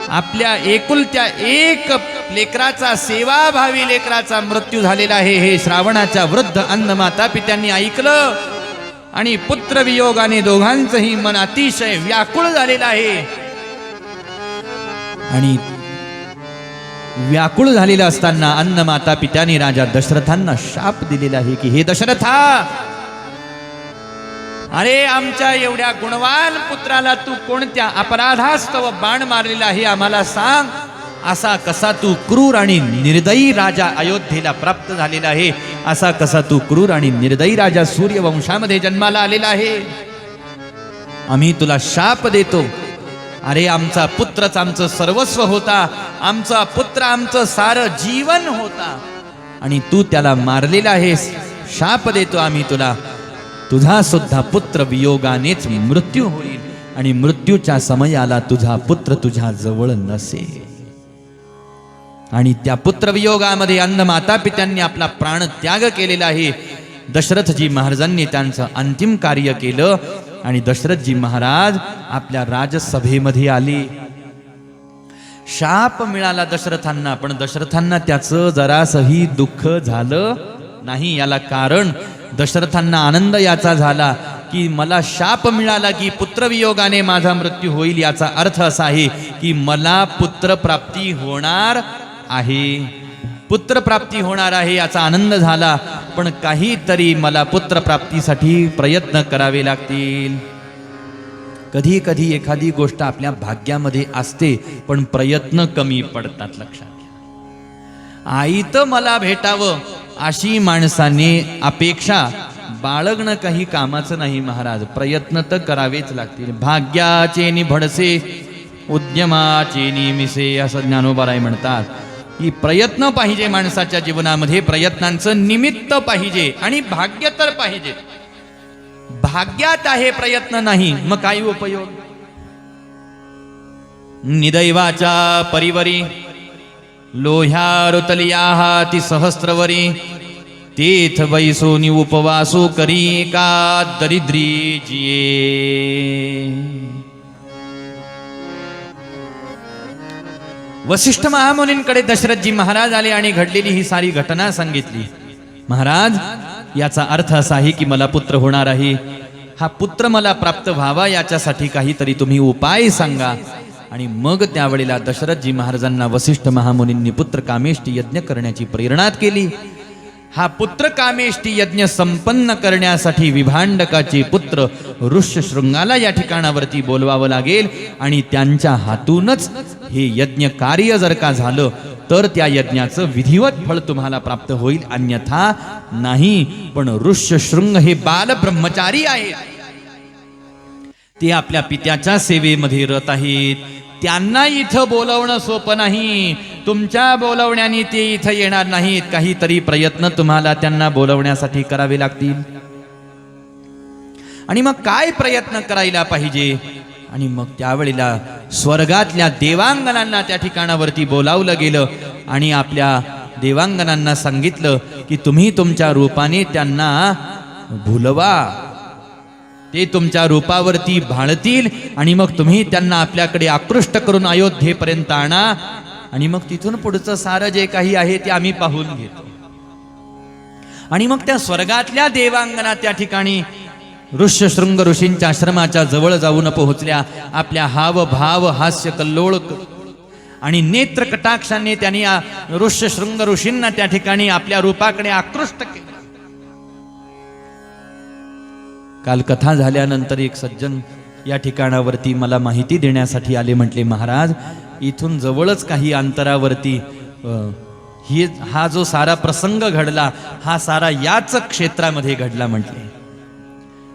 आपल्या एकुलत्या एक लेकराचा, सेवाभावी लेकराचा मृत्यू झालेला आहे. हे श्रावणाच्या वृद्ध अंध माता पित्यांनी ऐकलं आणि पुत्र वियोगाने दोघांचंही मन अतिशय व्याकुळ झालेलं आहे. आणि व्याकुळ झालेलं असताना अंध माता पित्याने राजा दशरथांना शाप दिलेला आहे की हे दशरथा, अरे आमच्या एवढ्या गुणवान पुत्राला तू कोणत्या अपराधास्तव बाण मारलेला आहे आम्हाला सांग. असा कसा तू क्रूर आणि निर्दयी राजा अयोध्येला प्राप्त झालेला आहे, असा कसा तू क्रूर आणि निर्दयी राजा सूर्यवंशामध्ये जन्माला आलेला आहे. आम्ही तुला शाप देतो. अरे आमचा पुत्रच आमचं सर्वस्व होता, आमचा पुत्र आमचं सारं जीवन होता आणि तू त्याला मारलेला आहेस. शाप देतो आम्ही तुला, तुझा सुद्धा पुत्र वियोगानेच मृत्यू होईल आणि मृत्यूच्या समयाला तुझा पुत्र तुझ्या जवळ नसेल. आणि त्या पुत्र वियोगामध्ये अंध माता पित्यांनी आपला प्राण त्याग केलेला आहे. दशरथजी महाराजांनी त्यांचं अंतिम कार्य केलं आणि दशरथजी महाराज आपल्या राजसभेमध्ये आले. शाप मिळाला दशरथांना, पण दशरथांना त्याचं जरासही दुःख झालं नाही. याला कारण दशरथांना आनंद याचा झाला की मला शाप मिळाला की पुत्रवियोगाने माझा मृत्यू होईल. याचा अर्थ असा आहे की मला पुत्रप्राप्ती होणार आहे, पुत्रप्राप्ती होणार आहे याचा आनंद झाला. पण काहीतरी मला पुत्रप्राप्तीसाठी प्रयत्न करावे लागतील. कधी कधी एखादी गोष्ट आपल्या भाग्यामध्ये असते पण प्रयत्न कमी पडतात, लक्षात घ्या. आई तर मला भेटावं अशी माणसाने अपेक्षा बाळगणं काही कामाचं नाही महाराज, प्रयत्न तर करावेच लागतील. भाग्याचे निभडसे उद्यमाचे निमिसे असं ज्ञानोबाराय म्हणतात की प्रयत्न पाहिजे माणसाच्या जीवनामध्ये, प्रयत्नांचं निमित्त पाहिजे आणि भाग्य तर पाहिजे. भाग्यात आहे प्रयत्न नाही मग काय उपयोग. निदैवाच्या परिवरी लोह्या रुतलियाः ती सहस्त्रवरी तीथ बैसोनी उपवासो करी का दरिद्री जिये. वसिष्ठ महामुनींकडे दशरथजी महाराज आले आणि घडलेली ही सारी घटना सांगितली. महाराज, याचा अर्थ असा आहे की मला पुत्र होणार आहे, हा पुत्र मला प्राप्त व्हावा याच्यासाठी काहीतरी तुम्ही उपाय सांगा. आणि मग त्यावेळेला दशरथजी महाराजांना वसिष्ठ महामुनींनी पुत्र कामेष्टी यज्ञ करण्याची प्रेरणा केली. हा पुत्र कामेष्टी यज्ञ संपन्न करण्यासाठी विभांडकाचे पुत्र ऋष्यशृंगाला या ठिकाणावरती बोलवावं लागेल आणि त्यांच्या हातूनच हे यज्ञ कार्य जर का झालं तर त्या यज्ञाचं विधिवत फळ तुम्हाला प्राप्त होईल, अन्यथा नाही. पण ऋष्यशृंग हे बाल ब्रह्मचारी आहेत, ते आपल्या पित्याच्या सेवेमध्ये रत आहेत. त्यांना इथं बोलवणं सोपं नाही. तुमच्या बोलवण्याने ते इथं येणार नाहीत. काहीतरी प्रयत्न तुम्हाला त्यांना बोलवण्यासाठी करावे लागतील. आणि मग काय प्रयत्न करायला पाहिजे? आणि मग त्यावेळेला स्वर्गातल्या देवांगनांना त्या ठिकाणावरती बोलावलं गेलं आणि आपल्या देवांगनांना सांगितलं की तुम्ही तुमच्या रूपाने त्यांना भुलवा, ते तुमच्या रूपावरती भाळतील आणि मग तुम्ही त्यांना आपल्याकडे आकृष्ट करून अयोध्येपर्यंत आणा आणि मग तिथून पुढचं सारं जे काही आहे ते आम्ही पाहून घेतो. आणि मग त्या स्वर्गातल्या देवांगना त्या ठिकाणी ऋष्यशृंग ऋषींच्या आश्रमाच्या जवळ जाऊन पोहोचल्या. आपल्या हाव भाव हास्य कल्लोळ आणि नेत्र कटाक्षाने त्यांनी ऋष्यशृंग ऋषींना त्या ठिकाणी आपल्या रूपाकडे आकृष्ट केले. काल कथा झाल्यानंतर एक सज्जन या ठिकाणावरती मला माहिती देण्यासाठी आले. म्हटले, महाराज इथून जवळच काही अंतरावरती हा जो सारा प्रसंग घडला हा सारा याच क्षेत्रामध्ये घडला. म्हटले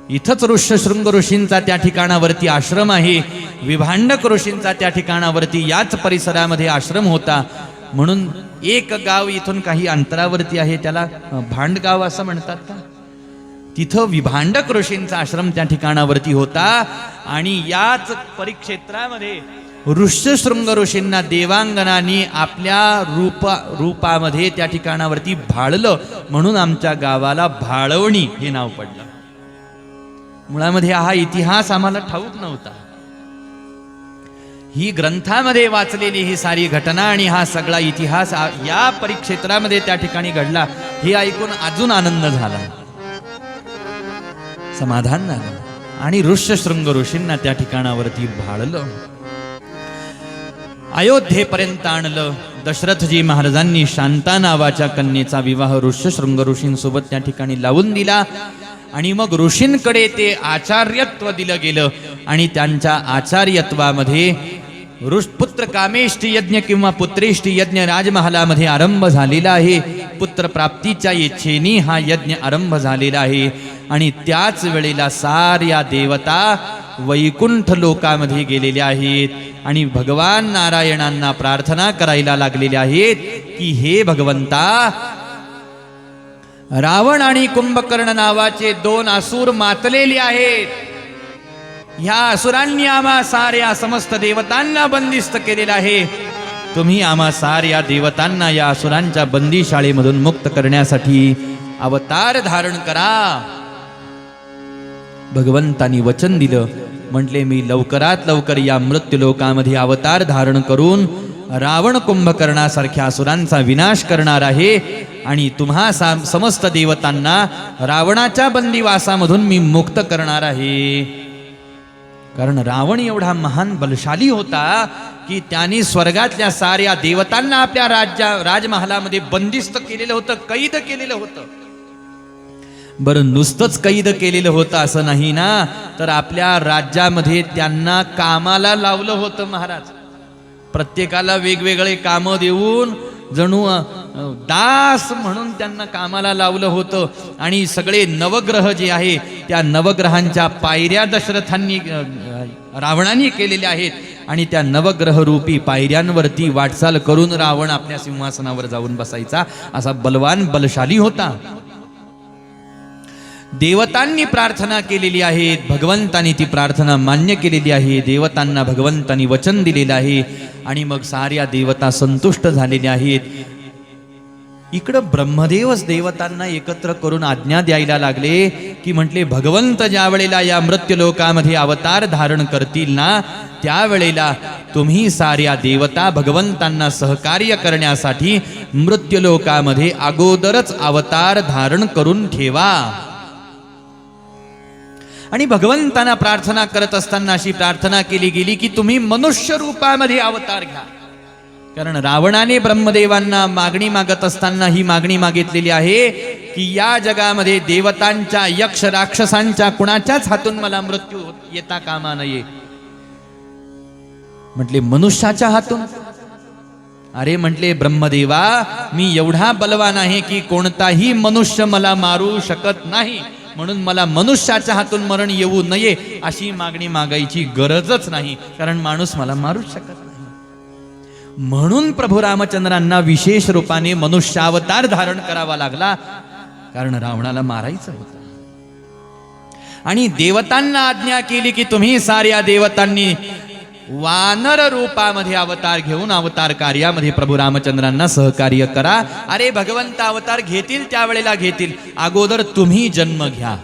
इथंच ऋष्यशृंग ऋषींचा त्या ठिकाणावरती आश्रम आहे, विभांडक ऋषींचा त्या ठिकाणावरती याच परिसरामध्ये आश्रम होता. म्हणून एक गाव इथून काही अंतरावरती आहे, त्याला भांडगाव असं म्हणतात का, तिथं विभांडक ऋषींचा आश्रम त्या ठिकाणावरती होता. आणि याच परिक्षेत्रामध्ये ऋष्यशृंग ऋषींना देवांगनांनी आपल्या रूपामध्ये त्या ठिकाणावरती भाळलं, म्हणून आमच्या गावाला भाळवणी हे नाव पडलं. मुळामध्ये हा इतिहास आम्हाला ठाऊक नव्हता. ही ग्रंथामध्ये वाचलेली ही सारी घटना आणि हा सगळा इतिहास या परिक्षेत्रामध्ये त्या ठिकाणी घडला हे ऐकून अजून आनंद झाला, समाधान झालं. आणि ऋष्यशृंग ऋषींना त्या ठिकाणावरती भाळलं, अयोध्येपर्यंत आणलं. दशरथजी महाराजांनी शांता नावाच्या कन्येचा विवाह ऋष्यशृंग ऋषींसोबत त्या ठिकाणी लावून दिला. आणि मग ऋषींकडे ते आचार्यत्व दिलं गेलं आणि त्यांच्या आचार्यत्वामध्ये पुत्र कामेष्टी यज्ञ किंवा पुत्रेष्टी यज्ञ राजमहालामध्ये आरंभ झालेला आहे. पुत्र प्राप्तीच्या इच्छेने हा यज्ञ आरंभ झालेला आहे. आणि त्याच वेळेला साऱ्या देवता वैकुंठ लोकामध्ये गेलेल्या आहेत आणि भगवान नारायणांना प्रार्थना करायला लागलेल्या आहेत की हे भगवंता, रावण आणि कुंभकर्ण नावाचे दोन असुर मातलेले आहेत. ह्या असुरांनी आम्हा साऱ्या समस्त देवतांना बंदिस्त केलेलं आहे. तुम्ही आम्हा साऱ्या देवतांना या असुरांच्या बंदीशाळेमधून मुक्त करण्यासाठी अवतार धारण करा. भगवंतांनी वचन दिलं, म्हटले मी लवकरात लवकर या मृत्यूलोकामध्ये अवतार धारण करून रावण कुंभकर्णासारख्या असुरांचा विनाश करणार आहे आणि तुम्हा समस्त देवतांना रावणाच्या बंदिवासामधून मी मुक्त करणार आहे. कारण रावण एवढा महान बलशाली होता की त्यांनी स्वर्गातल्या साऱ्या देवतांना आपल्या राजमहालामध्ये बंदिस्त केलेलं होतं, कैद केलेलं होतं. बरं, नुसतंच कैद केलेलं होतं असं नाही ना, तर आपल्या राज्यामध्ये त्यांना कामाला लावलं होतं. महाराज प्रत्येकाला वेगवेगळे कामं देऊन जणू दास म्हणून त्यांना कामाला लावलं होतं. आणि सगळे नवग्रह जे आहे त्या नवग्रहांच्या पायऱ्या दशरथांनी रावणाने केलेल्या आहेत आणि त्या नवग्रह रूपी पायऱ्यांवरती वाटचाल करून रावण आपल्या सिंहासनावर जाऊन बसायचा. असा बलवान बलशाली होता. देवतांनी प्रार्थना केलेली आहे, भगवंतांनी ती प्रार्थना मान्य केलेली आहे. देवतांना भगवंतांनी वचन दिलेलं आहे आणि मग साऱ्या देवता संतुष्ट झालेल्या आहेत. इकडं ब्रह्मदेवच देवतांना एकत्र करून आज्ञा द्यायला लागले की म्हटले, भगवंत ज्या वेळेला या मृत्यूलोकामध्ये अवतार धारण करतील ना, त्यावेळेला तुम्ही साऱ्या देवता भगवंतांना सहकार्य करण्यासाठी मृत्यूलोकामध्ये अगोदरच अवतार धारण करून ठेवा. आणि भगवंतांना प्रार्थना करत असताना अशी प्रार्थना केली गेली की तुम्ही मनुष्य रूपामध्ये अवतार घ्या. कारण रावणाने ब्रह्मदेवांना मागणी मागत असताना ही मागणी मागितलेली आहे की या जगामध्ये देवतांच्या, यक्ष राक्षसांच्या कुणाच्याच हातून मला मृत्यू येता कामा नये. म्हटले मनुष्याच्या हातून? अरे म्हटले ब्रह्मदेवा, मी एवढा बलवान आहे की कोणताही मनुष्य मला मारू शकत नाही, म्हणून मला मनुष्याच्या हातून मरण येऊ नये अशी मागणी मागायची गरजच नाही, कारण माणूस मला मारूच शकत नाही. म्हणून प्रभू रामचंद्रांना विशेष रूपाने मनुष्यावतार धारण करावा लागला, कारण रावणाला मारायचं होतं. आणि देवतांना आज्ञा केली की तुम्ही साऱ्या देवतांनी वानर रूपामध्ये अवतार घेऊन अवतार कार्यामध्ये प्रभू रामचंद्रांना सहकार्य करा. अरे भगवंत अवतार घेतील त्यावेळेला घेतील, अगोदर तुम्ही जन्म घ्या.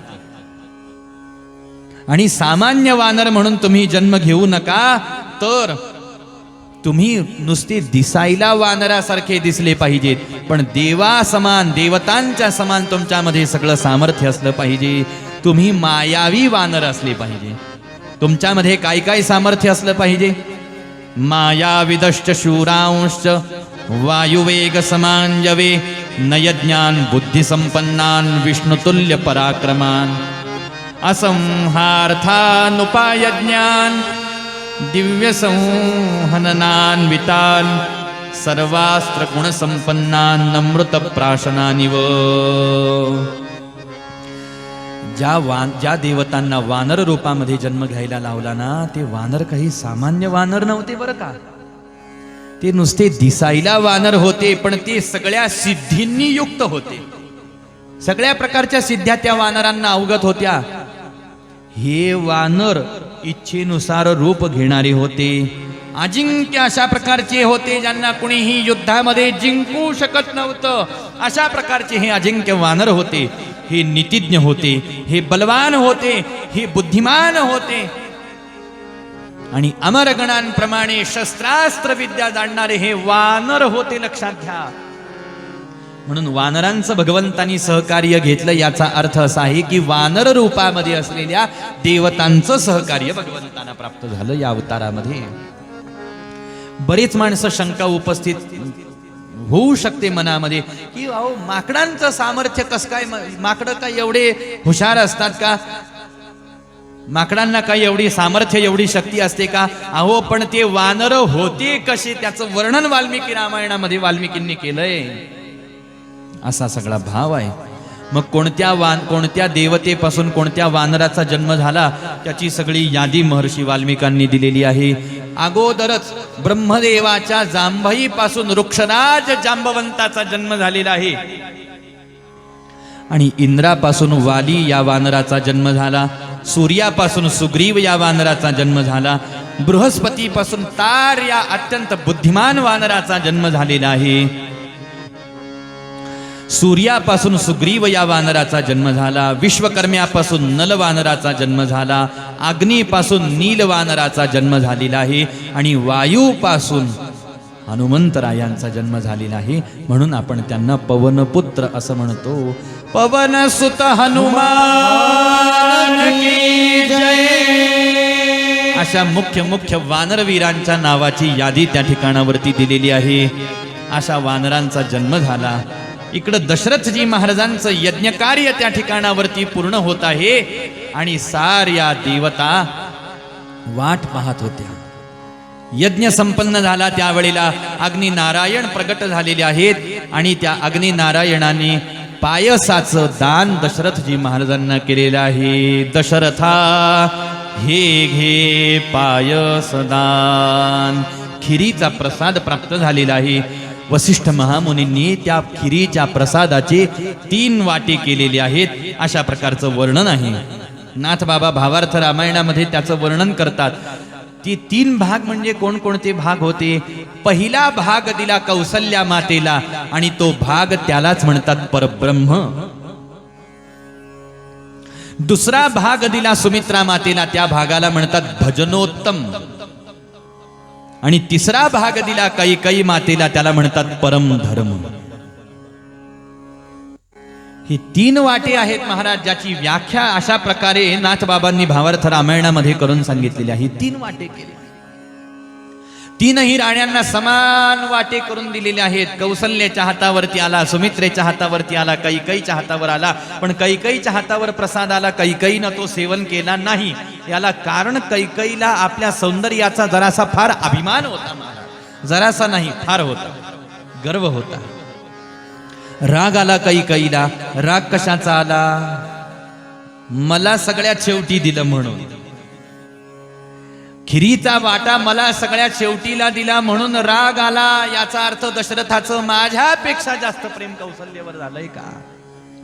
आणि सामान्य वानर म्हणून तुम्ही जन्म घेऊ नका, तर तुम्ही नुसते दिसायला वानरासारखे दिसले पाहिजेत, पण देवा समान, देवतांच्या समान तुमच्यामध्ये सगळं सामर्थ्य असलं पाहिजे. तुम्ही मायावी वानर असले पाहिजे. तुमच्यामध्ये काय काय सामर्थ्य असलं पाहिजे? मायाविदश्च शूरांश्च वायुवेग समांजवे नयज्ञान बुद्धिसंपन्नान विष्णुतुल्य पराक्रमान असंहार्थानुपायज्ञान दिव्य संहननान्वितान सर्वास्त्र गुणसंपन्नान नमृत प्राशनानिव. ज्या देवतांना वानर रूपामध्ये जन्म घ्यायला लावला ना, ते वानर काही सामान्य वानर नव्हते बरं का. ते नुसते दिसायला वानर होते, पण ते सगळ्या सिद्धींनी युक्त होते. सगळ्या प्रकारच्या सिद्ध्या त्या वानरांना अवगत होत्या. हे वानर इच्छेनुसार रूप घेणारे होते, अजिंक्य अशा प्रकारचे होते, ज्यांना कुणीही युद्धामध्ये जिंकू शकत नव्हतं. अशा प्रकारचे हे अजिंक्य वानर होते. हे नीतिज्ञ होते, हे बलवान होते, हे बुद्धिमान होते, आणि अमरगणांप्रमाणे शस्त्रास्त्र विद्या जाणणारे हे वानर होते, लक्षात घ्या. म्हणून वानरांचं भगवंतांनी सहकार्य घेतलं, याचा अर्थ असा आहे की वानर रूपामध्ये असलेल्या देवतांचं सहकार्य भगवंतांना प्राप्त झालं या अवतारामध्ये. बरेच माणसं शंका उपस्थित होऊ शकते मनामध्ये की अहो माकडांचं सामर्थ्य कसं काय, माकडं काय एवढे हुशार असतात का, माकडांना काही एवढी सामर्थ्य, एवढी शक्ती असते का? अहो पण ते वानर होते कसे, त्याचं वर्णन वाल्मिकी रामायणामध्ये वाल्मिकींनी केलंय. असा सगळा भाव आहे. मग कोणत्या देवतेपासून कोणत्या वानराचा जन्म झाला त्याची सगळी यादी महर्षी वाल्मिकांनी दिलेली आहे. अगोदरच ब्रह्मदेवाच्या जांभईपासून वृक्षराज जांबवंताचा जन्म झालेला आहे, आणि इंद्रापासून वाली या वानराचा जन्म झाला. सूर्यापासून सुग्रीव या वानराचा जन्म झाला. बृहस्पतीपासून तार या अत्यंत बुद्धिमान वानराचा जन्म झालेला आहे. सूर्यापासून सुग्रीव या वानराचा जन्म झाला. विश्वकर्म्यापासून नल वानराचा जन्म झाला. अग्नीपासून नील वानराचा जन्म झालेला आहे, आणि वायूपासून हनुमंतरायांचा जन्म झालेला आहे. म्हणून आपण त्यांना पवनपुत्र असं म्हणतो. पवनसुत हनुमान की जय. अशा मुख्य वानरवीरांच्या नावाची यादी त्या ठिकाणावरती दिलेली आहे. अशा वानरांचा जन्म झाला. इकडं दशरथजी महाराजांचं यज्ञकार्य त्या ठिकाणावरती पूर्ण होत आहे, आणि साऱ्या देवता वाट पाहत होत्या. यज्ञ संपन्न झाला त्यावेळेला अग्नी नारायण प्रगट झालेले आहेत, आणि त्या अग्नी नारायणाने पायसाचं दान दशरथजी महाराजांना केलेलं आहे. दशरथा हे घे पायस दान. खिरीचा प्रसाद प्राप्त झालेला आहे. वसिष्ठ महामुनींनी त्या खिरीच्या प्रसादाचे 3 वाटे केलेले आहेत. अशा प्रकारचं वर्णन आहे. नाथबाबा भावार्थ रामायणामध्ये त्याचं वर्णन करतात. ती 3 भाग म्हणजे कोणकोणते भाग होते? पहिला भाग दिला कौसल्या मातेला, आणि तो भाग त्यालाच म्हणतात परब्रह्म. दुसरा भाग दिला सुमित्रा मातेला, त्या भागाला म्हणतात भजनोत्तम. आणि तिसरा भाग दिला कैकेयी मातेला, त्याला म्हणतात परम धर्म. ही 3 वाटे आहेत महाराज, ज्याची व्याख्या अशा प्रकारे नाथबाबांनी भावार्थ रामायणामध्ये करून सांगितलेली आहे. ही 3 वाटे केली. 3ही राण्यांना समान वाटे करून दिलेले आहेत. कौसल्याच्या हातावरती आला, सुमित्रेच्या हातावरती आला, कैकेयीच्या हातावर आला. पण कैकेयीच्या हातावर प्रसाद आला, कैकेयीनं तो सेवन केला नाही. याला कारण कैकेयीला आपल्या सौंदर्याचा जरासा फार अभिमान होता महाराज. जरासा नाही, फार होता, गर्व होता. राग आला कैकेयीला. राग कशाचा आला? मला सगळ्यात शेवटी दिलं म्हणून. खिरीचा वाटा मला सगळ्यात शेवटीला दिला म्हणून राग आला. याचा अर्थ दशरथाचं माझ्यापेक्षा जास्त प्रेम कौसल्यावर झालंय का?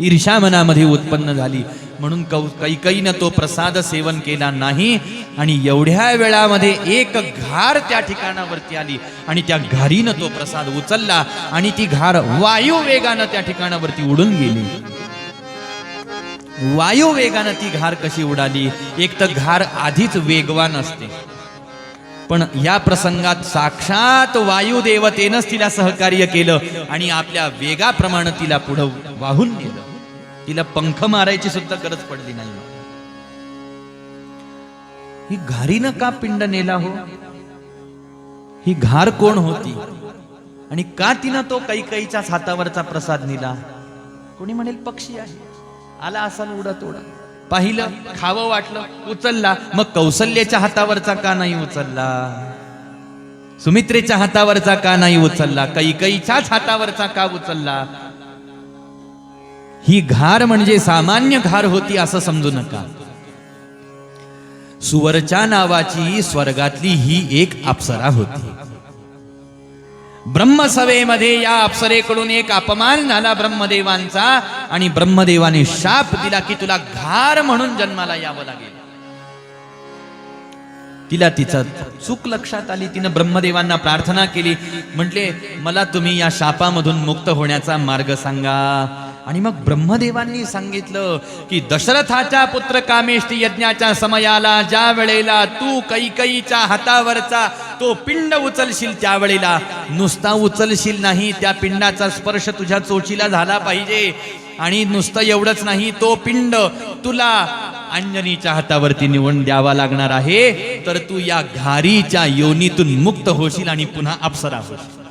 ईर्ष्या मनामध्ये उत्पन्न झाली म्हणून कैकेयीनं तो प्रसाद सेवन केला नाही. आणि एवढ्या वेळामध्ये एक घार त्या ठिकाणावरती आली आणि त्या घारीनं तो प्रसाद उचलला आणि ती घार वायू वेगानं त्या ठिकाणावरती उडून गेली. वायू वेगानं ती घार कशी उडाली? एक तर घार आधीच वेगवान असते, पण या प्रसंगात साक्षात वायू देवतेनंच तिला सहकार्य केलं आणि आपल्या वेगाप्रमाणे तिला पुढं वाहून नेलं. तिला पंख मारायची सुद्धा गरज पडली नाही. ही घारीनं का पिंड नेला हो? ही घार कोण होती आणि का तिनं तो कैकेयीच्याच हातावरचा प्रसाद नेला? कोणी म्हणेल पक्षी आहे, आला असाल उडत उडत, पाहिलं, खावं वाटलं, उचलला. मग कौसल्याच्या हातावरचा का नाही उचलला? सुमित्रेच्या हातावरचा का नाही उचलला? कैकेयीच्याच हातावरचा का उचलला? ही घार म्हणजे सामान्य घार होती असं समजू नका. सुवरच्या नावाची स्वर्गातली ही एक अप्सरा होती. ब्रह्मसभेमध्ये या अप्सरेकडून एक अपमान झाला ब्रह्मदेवांचा आणि ब्रह्मदेवाने शाप दिला की तुला घार म्हणून जन्माला यावं लागेल. तिला तिचं चूक लक्षात आली. तिनं ब्रह्मदेवांना प्रार्थना केली, म्हटले मला तुम्ही या शापामधून मुक्त होण्याचा मार्ग सांगा. आणि मग ब्रह्मदेवांनी सांगितलं की दशरथाच्या पुत्र कामेष्टी यज्ञाच्या समयाला ज्या वेळेला तू कैकेयीच्या हातावरचा तो पिंड उचलशील, त्यावेळेला नुसता उचलशील नाही, त्या पिंडाचा स्पर्श तुझ्या चोचीला झाला पाहिजे. आणि नुसतं एवढंच नाही, तो पिंड तुला अंजनीच्या हातावरती निवडून द्यावा लागणार आहे. तर तू या घारीच्या योनीतून मुक्त होशील आणि पुन्हा अप्सरा होशील.